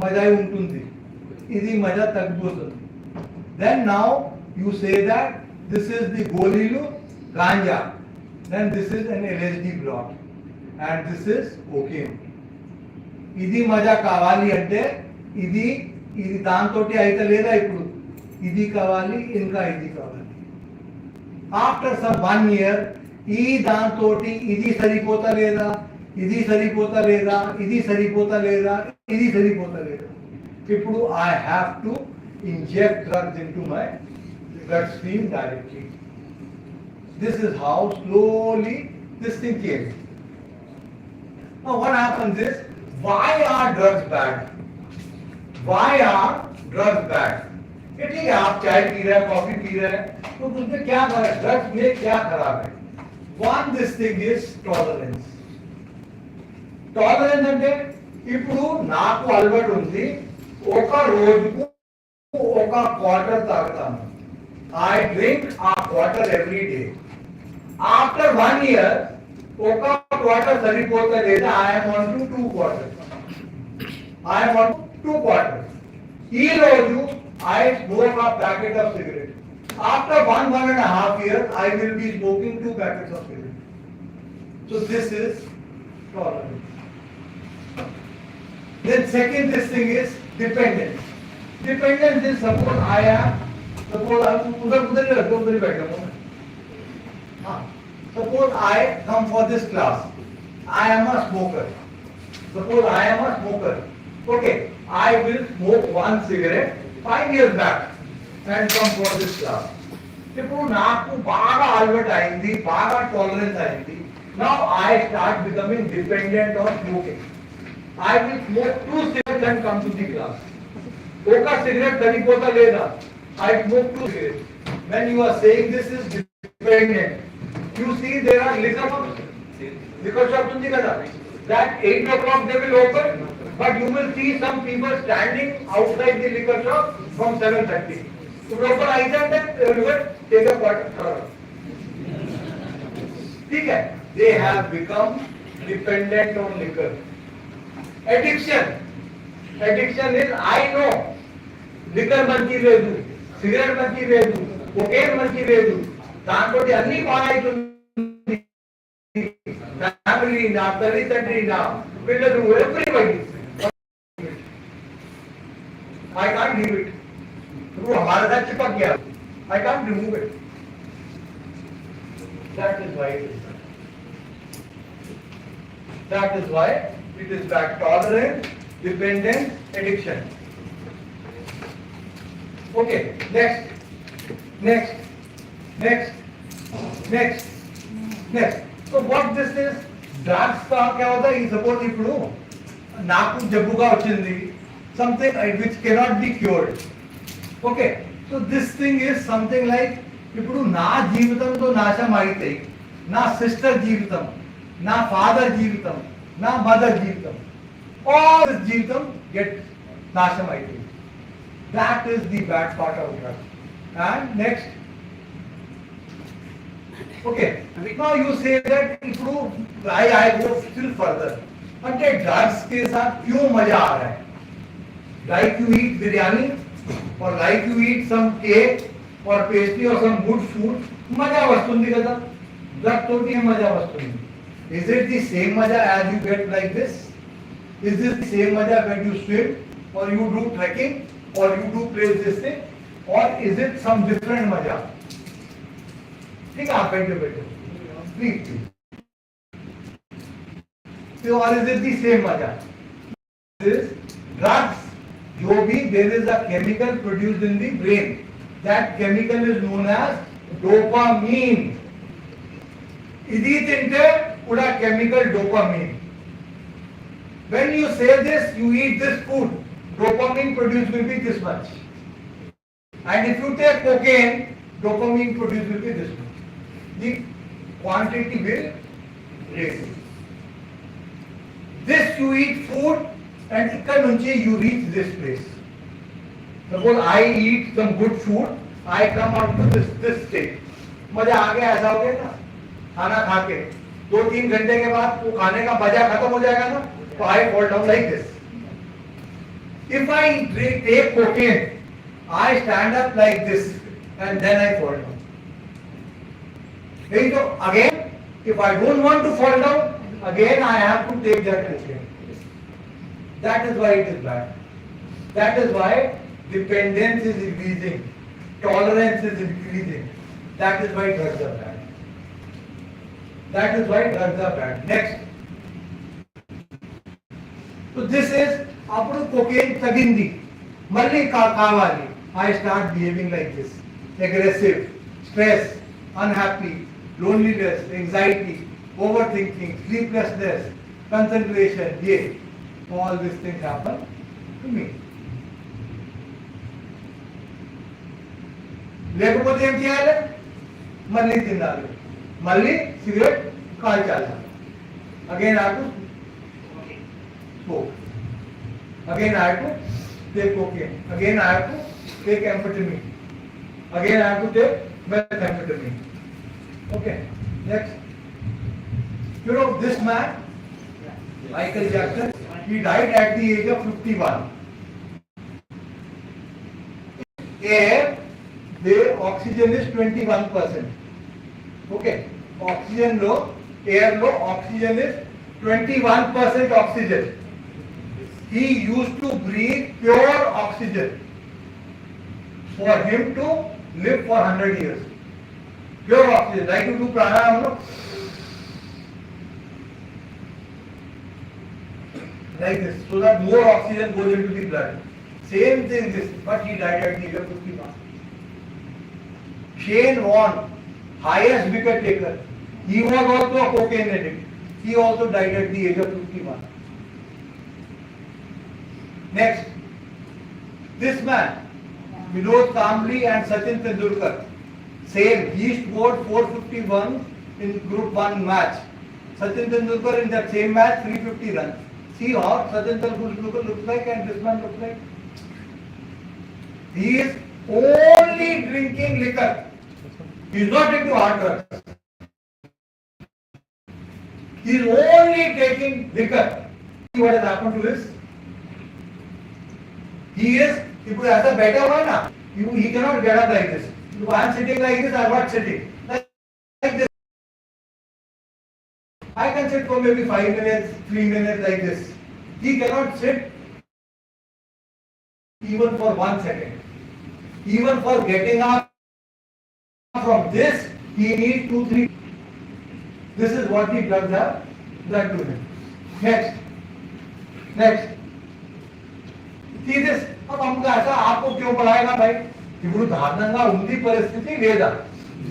maja ఉంటుంది, ఇది maja తగ్గిపోతుంది. Then now you say that this is the golilu ganja, then this is an LSD block and this is cocaine. ఇది మజా కావాలి అంటే ఇది దాంతోటి అయితే లేదా, ఇప్పుడు ఇది కావాలి ఇంకా ఇది కావాలి. ఆఫ్టర్ సమ్ 1 year ఈ దాంతోటి ఇది సరిపోతా లేదా, ఇది సరిపోతా లేదా, ఇది సరిపోతా లేదా, ఇది సరిపోతా లేదా. ఇప్పుడు I have to inject drugs into my bloodstream directly. This is how slowly this thing came. Now what happens is, why are drugs bad? Why are drugs bad? ये ठीक है, आप चाय पी रहे हैं, कॉफी पी रहे हैं, तो उसमें क्या खराब है? ड्रग्स में क्या खराब है? One, this thing is tolerance. Tolerance అంటే ఇప్పుడు నాకు అలవాటు ఉంది, ఒక రోజుకు ఒక క్వార్టర్ తాగుతాను. I drink a quarter every day. After 1 year, ఒక క్వార్టర్ సరిపోతా లేదా? I am on to 2 quarters. I am on 2 quarters. ఈ రోజు I smoke a packet of cigarette. After 1.5 years, I will be smoking 2 packets of cigarette. So this is tolerance. Then second, this thing is dependence. Dependence is suppose I am suppose I come for this class. I am a smoker. Suppose I am a smoker. Okay, I will smoke 1 cigarette 5 years back and come for this class. ఇప్పుడు నాకు బాగా అలవాటు అయింది, బాగా tolerance అయింది. Now I start becoming dependent on smoking. I will smoke 2 cigarettes and come to the class. ఒక cigarette సరిపోతా లేదా? I smoke 2 cigarettes. When you are saying this is dependent, you see there are liquor shops. Liquor shops ఉంది కదా? That 8 o'clock they will open, but you will see some people standing outside the liquor shop from 7:30. So proper అయితే everyone take a quarter. ठीक है? They have become dependent on liquor. Addiction. Addiction is I know liquor మంచి లేదు, cigarette మంచి లేదు, cocaine మంచి లేదు, దాంతో అన్ని పాడైతుంది. ఫ్యామిలీ నా, తల్లిదండ్రి నా, పిల్లలు, everybody. I can't leave it. वो हमारे साथ चिपक गया. I can't remove it. That is why it is bad. That is why it is bad. Tolerance, dependence, addiction. Okay, next. So what this is? Drugs का क्या होता है? Suppose ఇప్పుడు నాకు జబ్బుగా వచ్చింది, something which cannot be cured. Okay, so this thing is something like ఇప్పుడు నా జీవితంతో నాశనం అయితే, నా సిస్టర్ జీవితం, నా ఫాదర్ జీవితం, నా మదర్ జీవితం, all this జీవితం get నాశనం అయితే. That is the bad part of drugs. And next, okay, now you say that ఇప్పుడు I go still further. అంటే ड्रग्स के साथ क्यों मजा आ रहा है? Like you eat biryani or like you eat some cake or pastry or some good food, मजा वस्तुंदी కదా? ड्रग तोटी है मजा वस्तुंदी. Is it the same मजा as you get like this? Is this the same मजा when you swim or you do trekking or you do play this thing, or is it some different मजा? ठीक है, आप बैठो please. Or is it the same मजा? This drugs, जो भी there is a chemical produced in the brain. That chemical is known as dopamine. ఇది తింటే కూడా chemical dopamine. When you say this, you eat this food, dopamine produced will be this much. And if you take cocaine, dopamine produced will be this much. The quantity will raise. This you eat food and ikkad nunchi you reach this place. Suppose I eat some good food, I come out to this state. मजा आ गया, ऐसा हो गया ना? खाना खा के 2-3 घंटे के बाद वो खाने का मजा खत्म हो जाएगा ना, तो I fall down like this. If I take cocaine, I stand up like this and then I fall down. So again, if I don't want to fall down, again I have to take that cocaine. That is why it is bad. That is why dependence is increasing, tolerance is increasing. That is why drugs are bad. That is why drugs are bad. Next. So this is appudu cocaine tagindi, malli kavali. I start behaving like this. aggressive, stress, unhappy, loneliness, anxiety, overthinking, sleeplessness, concentration, yeah, all these things happen to me. లేకపోతే ఏం చేయాలి? మళ్ళీ తినాలి, మళ్ళీ cigarette కాల్చాలి. Again I have to smoke. Again I have to take cocaine. Again I have to take amphetamine. Again I have to take methamphetamine. Okay, next. You know this man, Michael Jackson, he died at the age of 51. Air, the oxygen is 21%. Okay, oxygen low, air low, oxygen is 21% oxygen. He used to breathe pure oxygen for him to live for 100 years. Pure oxygen, like you do pranayama, no? Like this, so that more oxygen goes into the blood. Same thing this, but he died at the age of 51. Shane Warne, highest wicket taker, he was also a cocaine addict. He also died at the age of 51. Next, this man, Vinod Kambli and Sachin Tendulkar, same, he scored 451 in Group 1 match. Sachin Tendulkar in that same match 350 runs. See how Sachin Tendulkar looks like and this man looks like. He is only drinking liquor. He is not into hard drugs. He is only taking liquor. See what has happened to this? He is, if he has a better one, he cannot get up like this. If I am sitting like this, I am not sitting. Like this. I can sit for maybe 5 minutes, 3 minutes like this. He cannot sit even for 1 second. Even for getting up from this, he needs 2-3. This is what the drugs have done to him. Next. See this? अब हमको ऐसा आपको क्यों पढ़ाएगा भाई? ఇప్పుడు దారుణంగా ఉంది పరిస్థితి లేదా?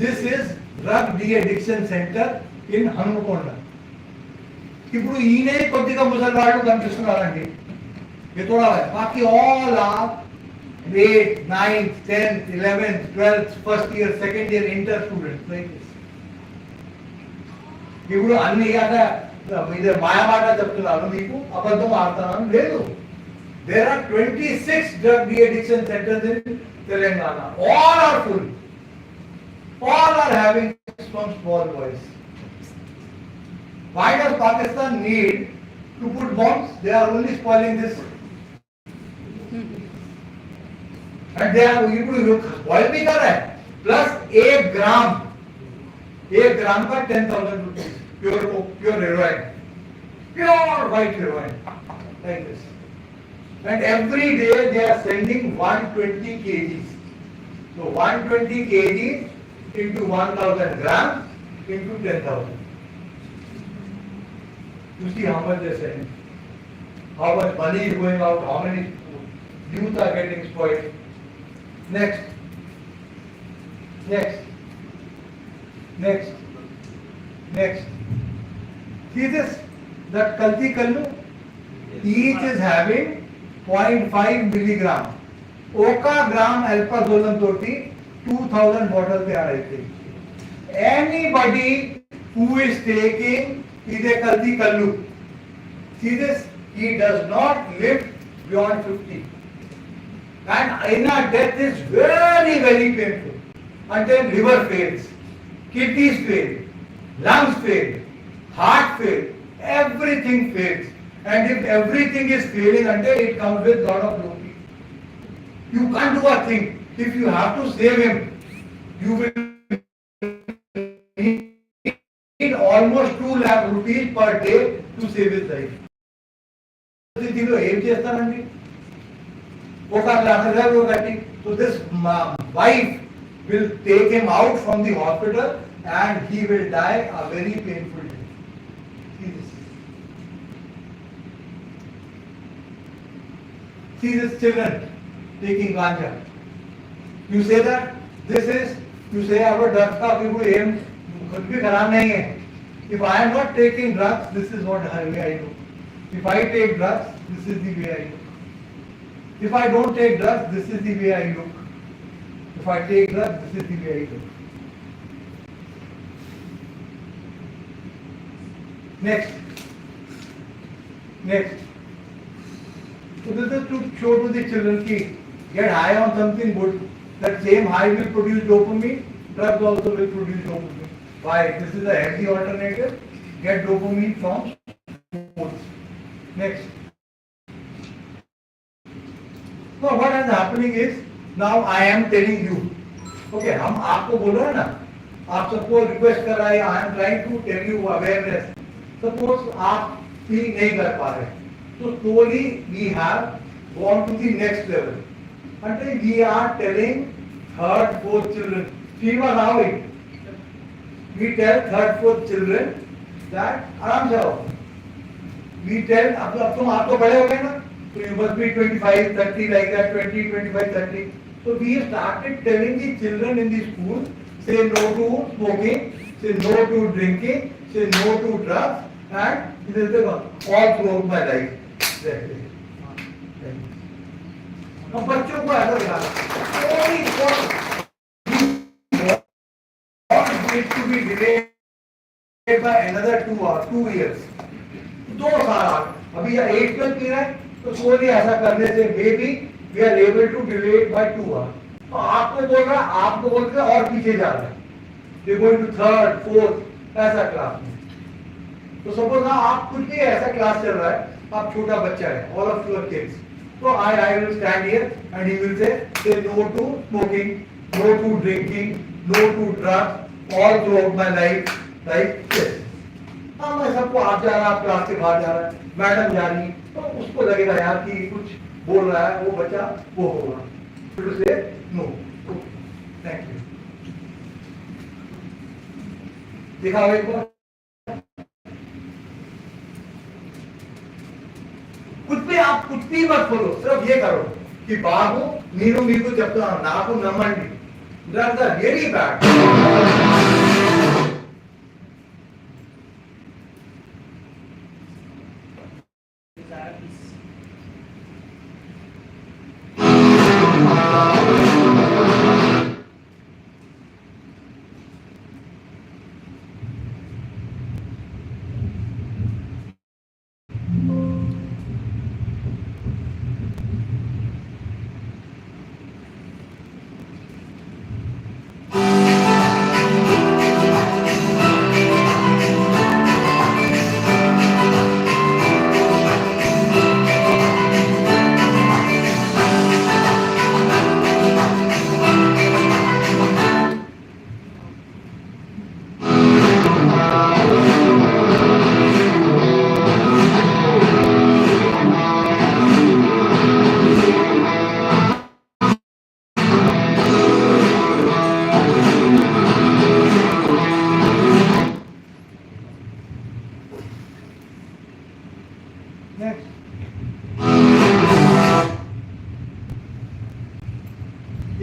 This is drug de-addiction center in Hanumakonda. ఇప్పుడు ఈయనే కొద్దిగా ముసలివాళ్ళు కనిపిస్తున్నారండి. ये थोड़ा है. बाकी all are 8th, 9th, 10th, 11th, 12th, first year, second year inter students like this. ఇప్పుడు అన్ని కదా ఇదే మాయమాట చెప్తున్నాను మీకు, అబద్ధం ఆడుతున్నాను లేదు. There are 26 drug de-addiction centers in Telangana. All are full. All are having some small boys. Why does Pakistan need to put bombs? They are only spoiling this. And they are spoil भी कर रहे हैं. Plus 1 gram का 10,000 rupees. Pure heroin. Pure white heroin. Like this. And every day they are sending 120 kgs. So 120 kgs into 1,000 grams into 10,000. You see how much they are sending. How much money is going out, how many youth are getting spoiled. Next. See this? That Kalti Kallu, each is having 0.5 milligram. Oka gram alprazolam toti 2000 bottles they are taking. Anybody who is taking is a Kalti Kallu. See this? He does not live beyond 50. And inner death is very, very painful. Until liver fails, kidneys fail, lungs fail, heart fail, everything fails. And if everything is failing, until it comes with lot of rupee. You can't do a thing. If you have to save him, you will need almost 2 lakh rupees per day to save his life. So this wife will take him out from the hospital and he will die a very painful death. See this children taking ganja. You say that This is, you say our drugs का अभी कोई aim खुद भी खराब नहीं है. If I am not taking drugs, this is what way I do. If I take drugs, this is the way I look. If I don't take drugs, this is the way I look. If I take drugs, this is the way I look. Next. So this is to show to the children ki get high on something good. That same high will produce dopamine. Drugs also will produce dopamine. Why? This is a healthy alternative. Get dopamine from sports. Next. So what is happening is now I am telling you. Okay, हम आपको बोल रहे हैं ना. आप सबको request कर रहा है. I am trying to tell you awareness. Suppose आप फील नहीं कर पा रहे, तो slowly we have gone to the next level until we are telling third, fourth children. See what how it? We tell third, fourth children that आराम से आओ. We tell अब तुम आप तो बड़े हो गए ना, so you must be 25, 30 like that, 20, 25, 30. So we started telling the children in the school, say no to smoking, say no to drinking, say no to drugs. And this is the all throughout my life. Now, बच्चों को ऐसा दिखाना. Only what needs to be delayed by another 2 years. 2 साल. अभी ये 8-12 P रहा है, तो slowly ऐसा करने से maybe we are able to delay it by 2 hours. तो आपको बोल रहा है, आपको बोल के और पीछे जा रहा है. They going to third, fourth ऐसा क्लास में. तो सपोज ना आप कुछ भी ऐसा क्लास चल रहा है, आप छोटा बच्चा है, all of you are kids. So I will stand here and he will say no to smoking, no to drinking, no to drugs all throughout my life like this. हाँ मैं सबको आप जा रहा है, आप क्लास के बाहर जा रहा है, मैडम जा रही, तो उसको लगेगा यार कि कुछ बोल रहा है वो बच्चा वो होगा. To say no. Thank you. दिखाओ एक बार. आप कुछ भी मत बोलो, सिर्फ ये करो कि बाबू नीरू मीरू जब तो नाकू नमंडी. Drugs are really bad.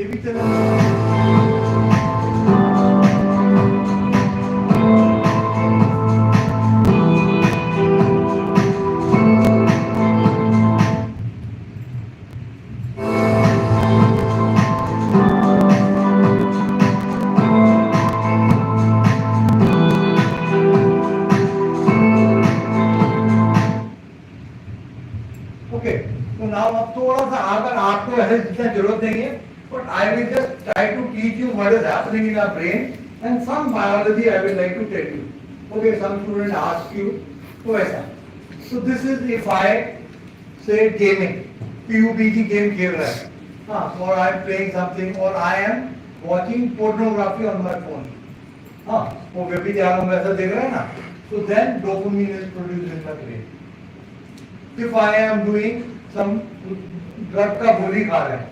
ये भी चला ओके. तो नाउ अब थोड़ा सा अगर आपको ऐसे जितना जरूरत नहीं है, but I will just try to teach you what is happening in our brain and some biology I will like to tell you. Okay, some student ask you, so ऐसा. So this is if I say gaming, PUBG game खेल रहा है, हाँ, or I am playing something or I am watching pornography on my phone, हाँ, वो व्यभिचार में ऐसा देख रहा है ना, so then dopamine is produced in the brain. If I am doing some drug का गोली खा रहे हैं,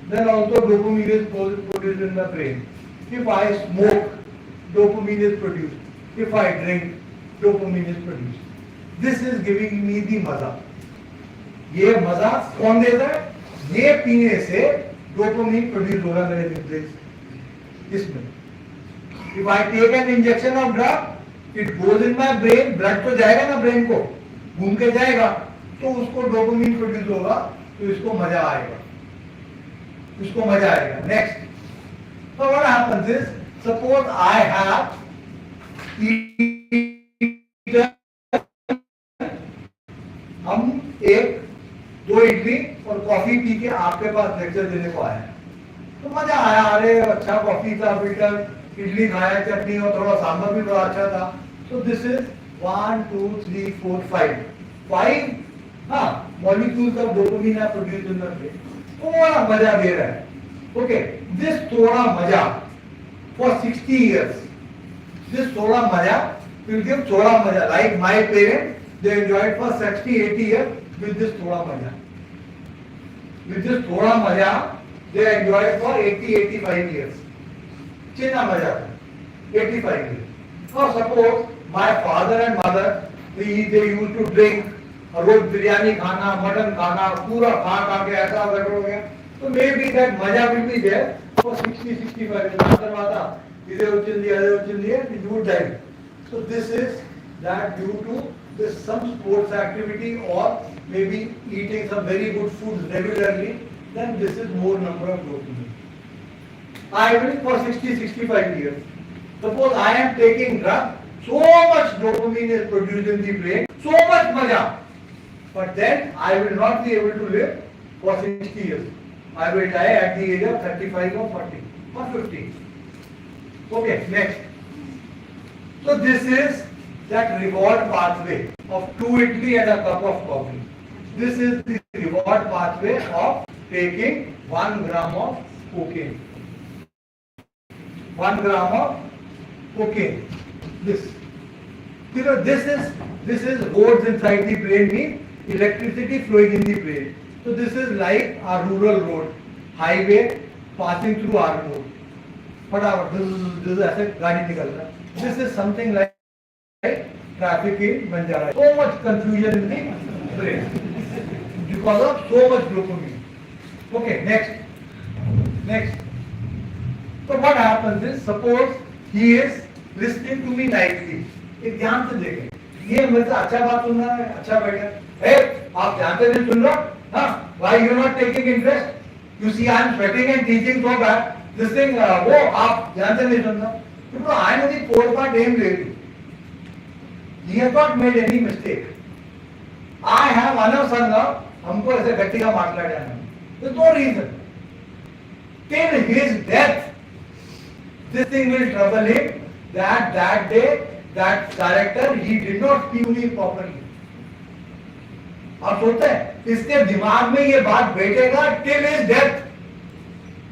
then also dopamine is produced in the brain. If I smoke, dopamine is produced. If I drink, dopamine is produced. This is giving me the मजा. ये मजा कौन देता है? ये पीने से dopamine produce होगा मेरे brain से. इसमें if I take an injection of drug, it goes in my brain, blood तो जाएगा ना ब्रेन को, घूम के जाएगा, तो उसको डोपामिन प्रोड्यूस होगा, तो इसको मजा आएगा, इसको मजा आएगा. Next, so what happens is, suppose I have eaten, हम एक दो इडली और कॉफी पी के आपके पास लेक्चर देने को आए, तो मजा आया, अरे अच्छा कॉफी था, फिल्टर इडली खाया, चटनी और थोड़ा सांभर भी बड़ा अच्छा था. So this is 1, 2, 3, 4, 5 हाँ molecules of dopamine are produced in the brain. थोड़ा मजा दे रहा है. ओके, दिस थोड़ा मजा फॉर 60 years, दिस थोड़ा मजा will give थोड़ा मजा. Like my parents, they enjoyed for 60-80 years with this थोड़ा मजा. With this थोड़ा मजा, they enjoyed for 80-85 years. चिन्ना मजा था 85 years. Now suppose my father and mother, they used to drink, रोज बिरयानी खाना, मटन खाना, पूरा खा के ऐसा हो गया, तो maybe that मजा will be there for 60-65 years. आता इधर उछल दिया, you would die. So this is that due to this some sports activity or maybe eating some very good food regularly, then this is more number of dopamine. I will for 60-65 years. Suppose I am taking drug, so much dopamine is produced in the brain, so much maja. But then I will not be able to live for 60 years. I will die at the age of 35 or 40 or 50. Okay, next. So this is that reward pathway of 2 idli and a cup of coffee. This is the reward pathway of taking 1 gram of cocaine. 1 gram of cocaine. This. You know, this is roads inside the brain, means electricity flowing in the brain. So this is like a rural road, highway passing through our road. Whatever, this is ऐसे गाड़ी निकल रहा है. This is something like traffic in Banjara. So much confusion in the brain because of so much dopamine. Okay, next. So what happens is, suppose he is listening to me nicely. एक ध्यान से देखें. ये मेरे से अच्छा बात सुन रहा है, अच्छा बैठा. Hey, आप ध्यान से नहीं सुन रहे? हाँ? Why you are not taking interest? You see, I am sweating and teaching so bad. This thing, वो आप ध्यान से नहीं सुन रहे. Because I am the core part aim lady. He has not made any mistake. I have enough sanga. हमको ऐसे गट्टी का मारना जाना. There's no reason. Till his death, this thing will trouble him. That day, that director, he did not cue me properly. आप सोचते हैं इसके दिमाग में ये बात बैठेगा till his death.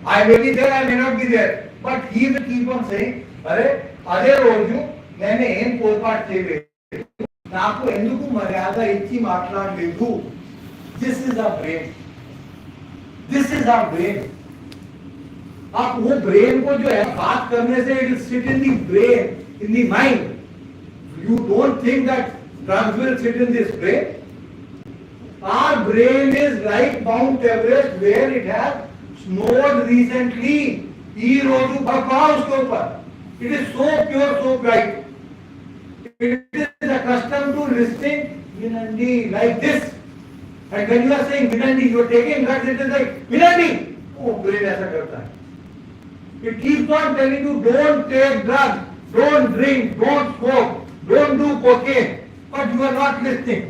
I may be there, I may not be there, but he will keep on saying, अरे अरे रोजू मैंने ఏం పొరపాటు చేయలేదు, నాకు ఎందుకు మర్యాద ఇచ్చి మాట్లాడలేదు. This is our brain. This is our brain. आप वो ब्रेन को जो है बात करने से it will sit in the brain, in the mind. You don't think that drugs will sit in this brain? Our brain is like Mount Everest where it has snowed recently. ये रोजू बर्फा उसके ऊपर. It is so pure, so bright. It is accustomed to listening Vinandi like this. And when you are saying Vinandi, you are taking drugs, it is like Vinandi. Oh, brain ऐसा करता है. It keeps on telling you, don't take drugs, don't drink, don't smoke, don't do cocaine. But you are not listening.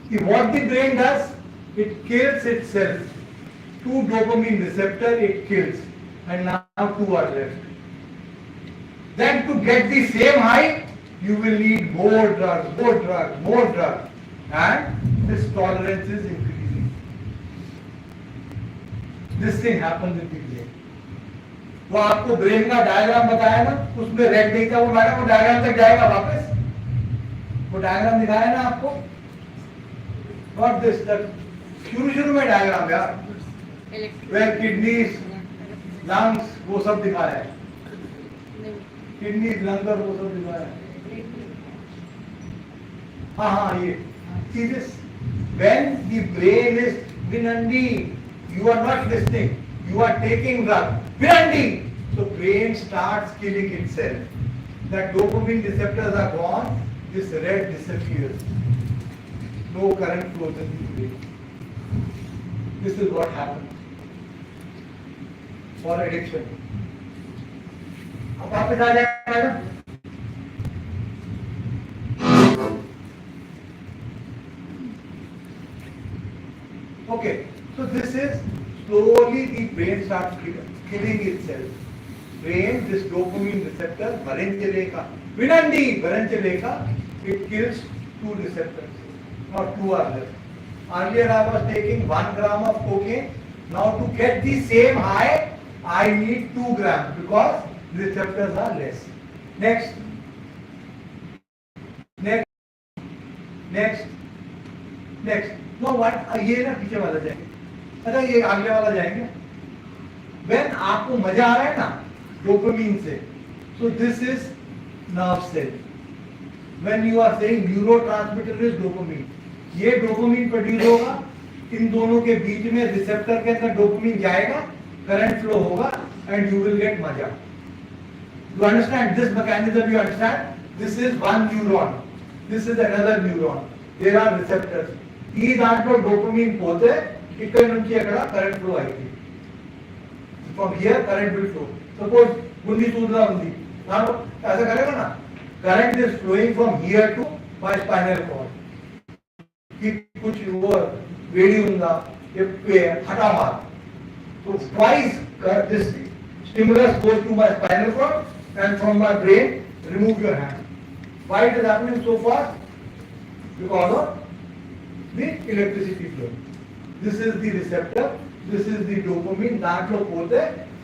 See, what the brain does, it kills itself. 2 dopamine receptor it kills. And now 2 are left. Then to get the same high, you will need more drugs. And this tolerance is increasing. This thing happens in the brain. वो आपको brain का diagram बताया ना, उसमें red देखा वो madam, वो diagram तक जाएगा वापस. वो डायग्राम दिखाया ना आपको. Not this, that शुरू में डायग्राम यार, where kidneys, lungs, वो सब दिखाया है. Kidneys, lungs वो सब दिखाया है. हाँ ये. See this, when the brain is Vinandi, you are not listening. You are taking drug. Vinandi. So brain starts killing itself. The dopamine receptors are gone, this red disappears. No current flows in the brain. This is what happens for addiction. अब वापस आ जाएगा। Okay, so this is slowly the brain starts killing itself. Brain, this dopamine receptor, it kills two receptors. Not two are left. Earlier I was taking 1 gram of cocaine. Now to get the same high, I need 2 grams because receptors are less. Next. No, what? ये ना पीछे वाला जाएंगे. अच्छा ये आगे वाला जाएंगे. When आपको मजा आ रहा है ना dopamine से, so this is nerve cell. When you are saying neurotransmitter is dopamine, ये dopamine produce होगा, इन दोनों के बीच में receptor के अंदर dopamine जाएगा, current flow होगा, and you will get मजा. You understand this mechanism? You understand? This is one neuron. This is another neuron. There are receptors. ఈ దాంట్లో dopamine పోతే ఇక్కడ నుంచి ఎక్కడ current flow అయ్యింది. From here current will flow. Suppose गुंडी सूदला ఉంది. నాకు ऐसा करेगा ना? Current is flowing from here to my spinal cord. कि कुछ वो वेड़ी ఉందా? ये हटा मार. So twice this stimulus goes to my spinal cord and from my brain remove your hand. Why it is happening so fast? Because of the electricity flow. This is the receptor, this is the dopamine, दांतों पोते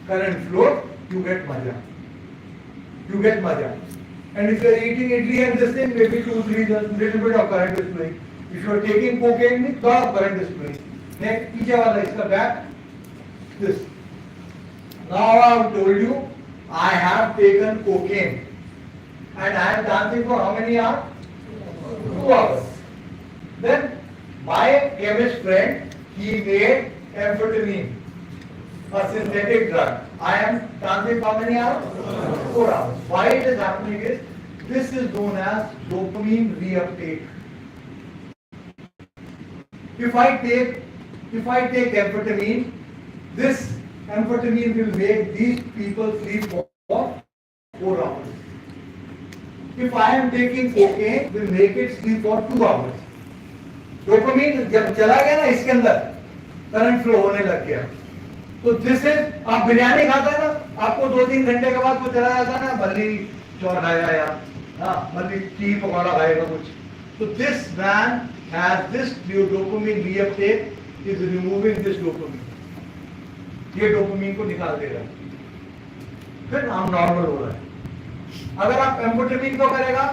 current flow, you get maja. You get maja. And if you are eating idli and this thing, maybe 2-3 little bit of current is flowing. If you are taking cocaine, lot of current is flowing. Next, पीछे वाला इसका back, this. Now I have told you, I have taken cocaine, and I am dancing for how many hours? 2 hours. Then my chemist friend, he made amphetamine, a synthetic drug. I am dancing for how many hours? 4 hours. Why it is happening is, this is known as dopamine reuptake. If I take amphetamine, this amphetamine will make these people sleep for 4 hours. If I am taking cocaine, will make it sleep for 2 hours. Dopamine जब चला गया ना इसके अंदर, current flow होने लग गया. तो दिस इज, आप बिरयानी खाते हैं ना, आपको 2-3 घंटे के बाद कुछ चला जाता है ना, मल्ली चौर खाएगा या हाँ मल्ली टी पकौड़ा खाएगा कुछ. So this man has this dopamine reuptake is removing this dopamine. ये डोपामिन को निकाल देगा, फिर हम नॉर्मल हो रहा है. अगर आप एम्फेटामिन को करेगा,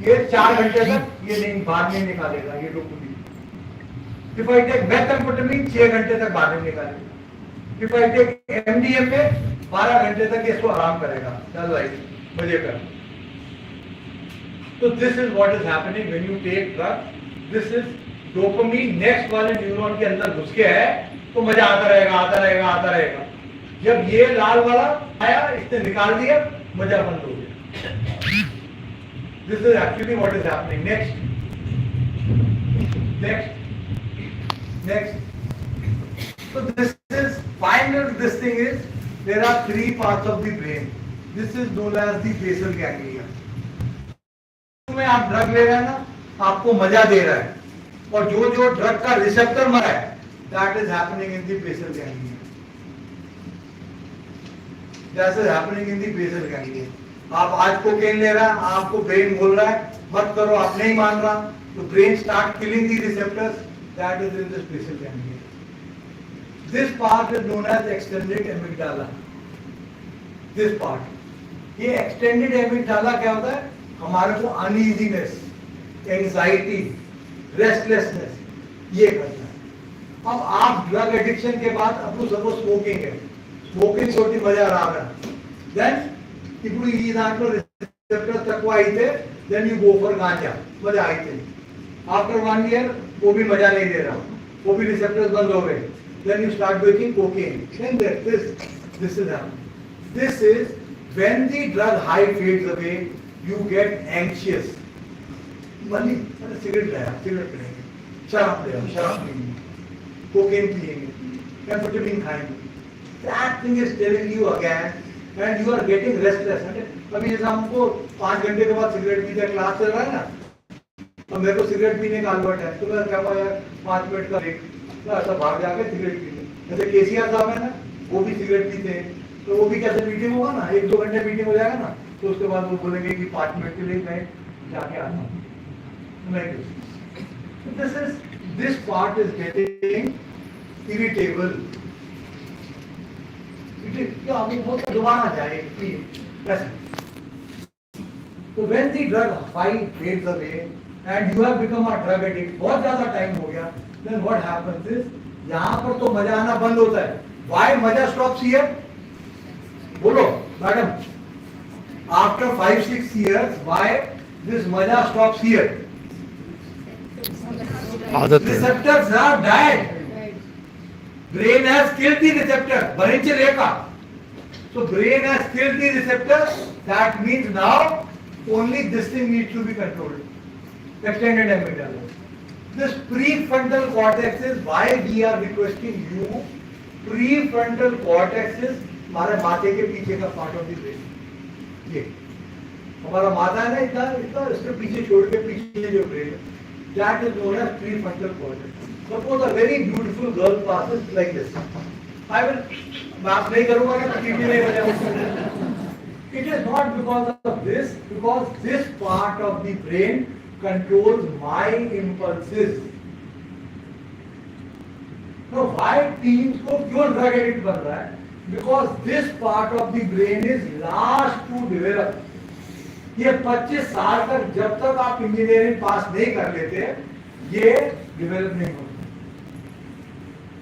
ये 4 घंटे तक ये नहीं बाद में निकालेगा ये dopamine. If I take methamphetamine 6 घंटे तक बाद में निकालेगा. If I take MDMA 12 घंटे तक इसको आराम करेगा. चल भाई मजे कर. So this is what is happening when you take drug. This is dopamine next वाले न्यूरॉन के अंदर घुस के है, तो मजा आता रहेगा. जब ये लाल वाला आया, इसने निकाल दिया, मजा बंद हो गया. This is actually what is happening. Next. So this is final. This thing is, there are 3 parts of the brain. This is known as the basal ganglia. में आप ड्रग ले रहे हैं ना, आपको मजा दे रहा है, और जो ड्रग का रिसेप्टर मरा है, that is happening in the basal ganglia. That is happening in the basal ganglia. आप आज कोकेन ले रहा है, आपको ब्रेन बोल रहा है मत करो, आप नहीं मान रहा, तो brain start killing the receptors. That is in this basal ganglia. This part is known as extended amygdala. This part, ये extended amygdala क्या होता है? हमारे को uneasiness, anxiety, restlessness ये करता है. अब आप ड्रग एडिक्शन के बाद अब सपोज स्मोकिंग है, स्मोकिंग छोटी मजा आ रहा है, देन ఇప్పుడు ఈ దాంట్లో రిసెప్టర్స్ తక్కువ అయితే then you go for गांजा, मजा అయితే आफ्टर 1 year वो भी मजा नहीं दे रहा, वो भी रिसेप्टर्स बंद हो गए, then you start taking cocaine. Then this is happening. This is When the drug high fades away, you get anxious. Money अरे सिगरेट लाया, सिगरेट पीएंगे, शराब लाया, शराब पीएंगे, कोकेन पिएंगे, एम्फेटामिन खाएंगे. That thing is telling you again, and you are getting restless. अभी जैसे हमको 5 घंटे के बाद सिगरेट पीते क्लास चल रहा है ना, अब मेरे को सिगरेट पीने का आदत है, तो मैं क्या हुआ यार 5 मिनट का ब्रेक, तो ऐसा भाग जाके सिगरेट पी ले. जैसे केसीआर साहब है ना, वो भी सिगरेट पीते हैं, तो वो भी कैसे मीटिंग होगा ना, 1-2 घंटे मीटिंग हो जाएगा ना, तो उसके बाद वो बोलेंगे कि 5 मिनट के लिए मैं जाके आता हूँ. Like this. This part is getting irritable. क्या अभी बहुत दोबारा जाएगी. So when the drug high fades away and you have become a drug addict, बहुत ज़्यादा टाइम हो गया, then what happens is यहाँ पर तो मजा आना बंद होता है. Why मजा stops here? बोलो, madam. After 5-6 years, why this मजा stops here? Receptors are died. Brain has killed the receptor. भरिंचे लेका. So brain has killed the receptor. That means now only this thing needs to be controlled. Extended amygdala. This prefrontal cortex is why we are requesting you. Prefrontal cortex is हमारे माथे के पीछे का part of the brain. ये हमारा माथा है ना, इतना इसके पीछे छोड़ के पीछे जो brain है. That is known as prefrontal cortex. Suppose a very beautiful girl passes like this. I will बात नहीं करूँगा ना, टीटी नहीं बजाऊँगा. It is not because of this, because this part of the brain controls my impulses. So why teens को क्यों drug addict बन रहा है? Because this part of the brain is last to develop. ये 25 साल तक जब तक आप इंजीनियरिंग पास नहीं कर लेते, ये डेवलप नहीं होती.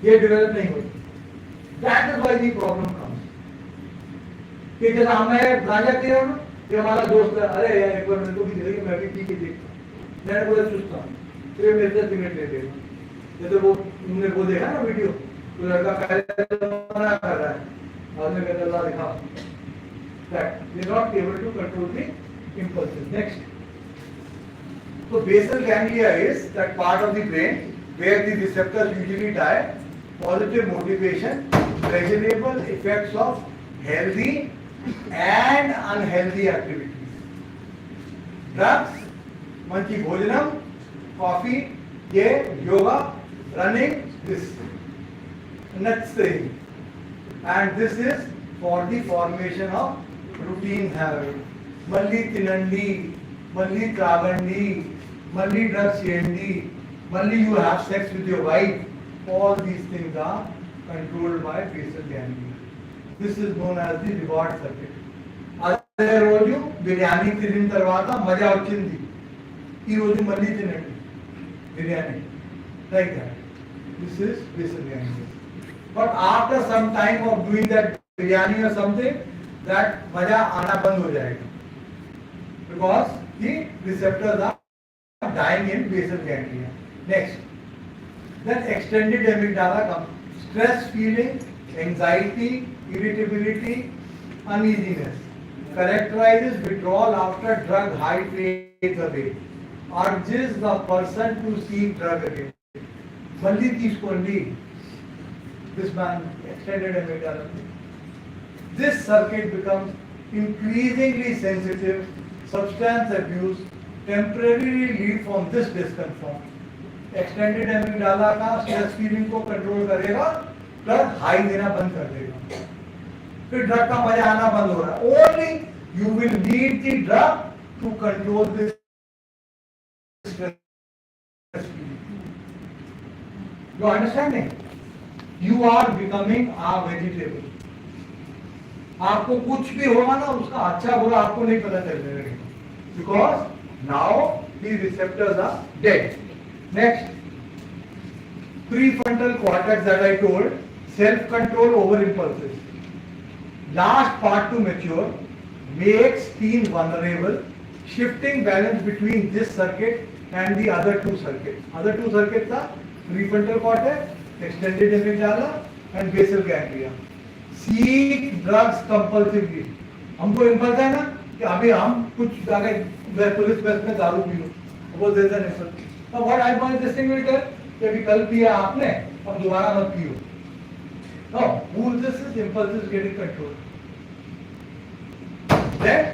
ये डेवलप नहीं होती. That is why the problem comes. कि जैसा हमें गांजा पी रहा हूँ, कि हमारा दोस्त है, अरे यार एक बार मेरे को भी दे दे, मैं भी पी के देखता हूँ. मैंने बोला चुस्ता हूँ, फिर मेरे से सिगरेट ले लेगा. जैसे वो तुमने वो देखा ना वीडियो, तो लड़का पहले मना कर रहा है, बाद में कहता अल्लाह दिखा. That they are not able to control the impulses. Next. So basal ganglia is that part of the brain where the receptors usually die. Positive motivation, pleasurable effects of healthy and unhealthy activities. Drugs, manchi bhojanam, coffee, ye yoga, running, this. Next thing. And this is for the formation of routine habit. Malli tinandi, malli tragandi, malli drugs yendi, malli you have sex with your wife. All these things are controlled by basal ganglia. This is known as the reward circuit. అదే రోజు బిర్యానీ తినిన తర్వాత మజా వచ్చింది, ఈ రోజు మళ్ళీ తినండి biryani. Like that. This is basal ganglia. But after some time of doing that biryani or something, that मजा आना बंद हो जाएगा. Because the receptors are dying in basal ganglia. Next. Then extended amygdala comes. Stress feeling, anxiety, irritability, uneasiness. Characterizes withdrawal after drug high fades away. Urges the person to seek drug again. Malli teeskondi. This man, extended amygdala. This circuit becomes increasingly sensitive. Substance abuse temporarily lead from this discomfort. Extended amygdala का stress feeling को control करेगा, plus high देना बंद कर देगा. फिर drug का मजा आना बंद हो रहा है. Only you will need the drug to control this stress feeling. You understanding? You are becoming a vegetable. आपको कुछ भी होगा ना, उसका अच्छा बुरा आपको नहीं पता चल रहा. Because now the receptors are dead. Next, prefrontal cortex that I told, self-control over impulses. Last part to mature, makes teen vulnerable, shifting balance between this circuit and the other two circuits. Other two circuits are prefrontal cortex, extended amygdala, and basal ganglia. Seek drugs compulsively. हमको impulse है ना कि अभी हम कुछ जगह police बस में दारू पी लो, वो देता नहीं सर। अब what I want this thing will tell कि अभी कल पिया आपने, अब दोबारा मत पियो। No, who this is impulse is getting control. That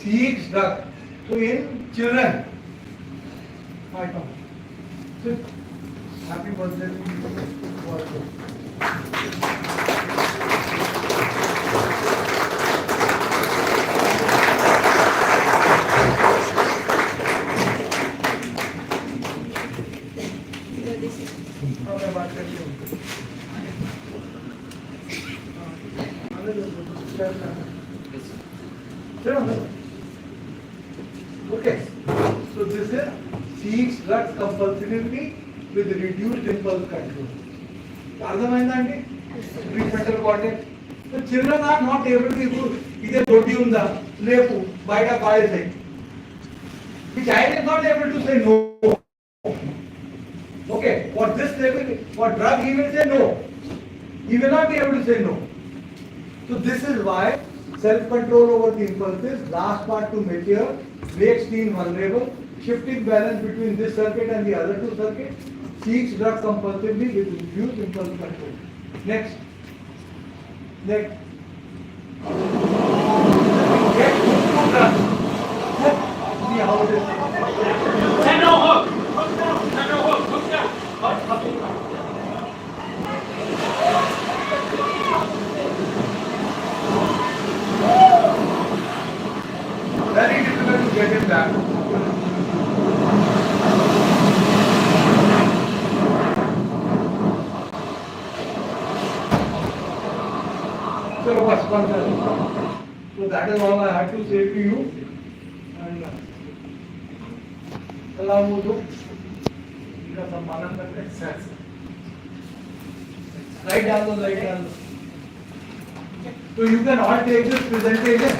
seeks drug. So in children, I come. So happy birthday to you. Okay, so this is seeks drugs compulsively with reduced impulse control. అర్థమైందండి prefrontal cortex. So children are not able to do ఇదే తోటి ఉందా లేపు బయట పాడేసాయి. The child is not able to say no. Okay, for this level, for drug he will say no. He will not be able to say no. So this is why self-control over the impulses, last part to mature, makes teen vulnerable, shifting balance between this circuit and the other two circuits, seeks drug compulsively with reduced impulse control. Next. Next. Get into drugs. See how it is. Send no hook. Hook down. Send no hook. Hook down. Very difficult to get it back. So that is all I had to say to you. And allow me to some exercise. Write down those ideas. So you can all take this presentation.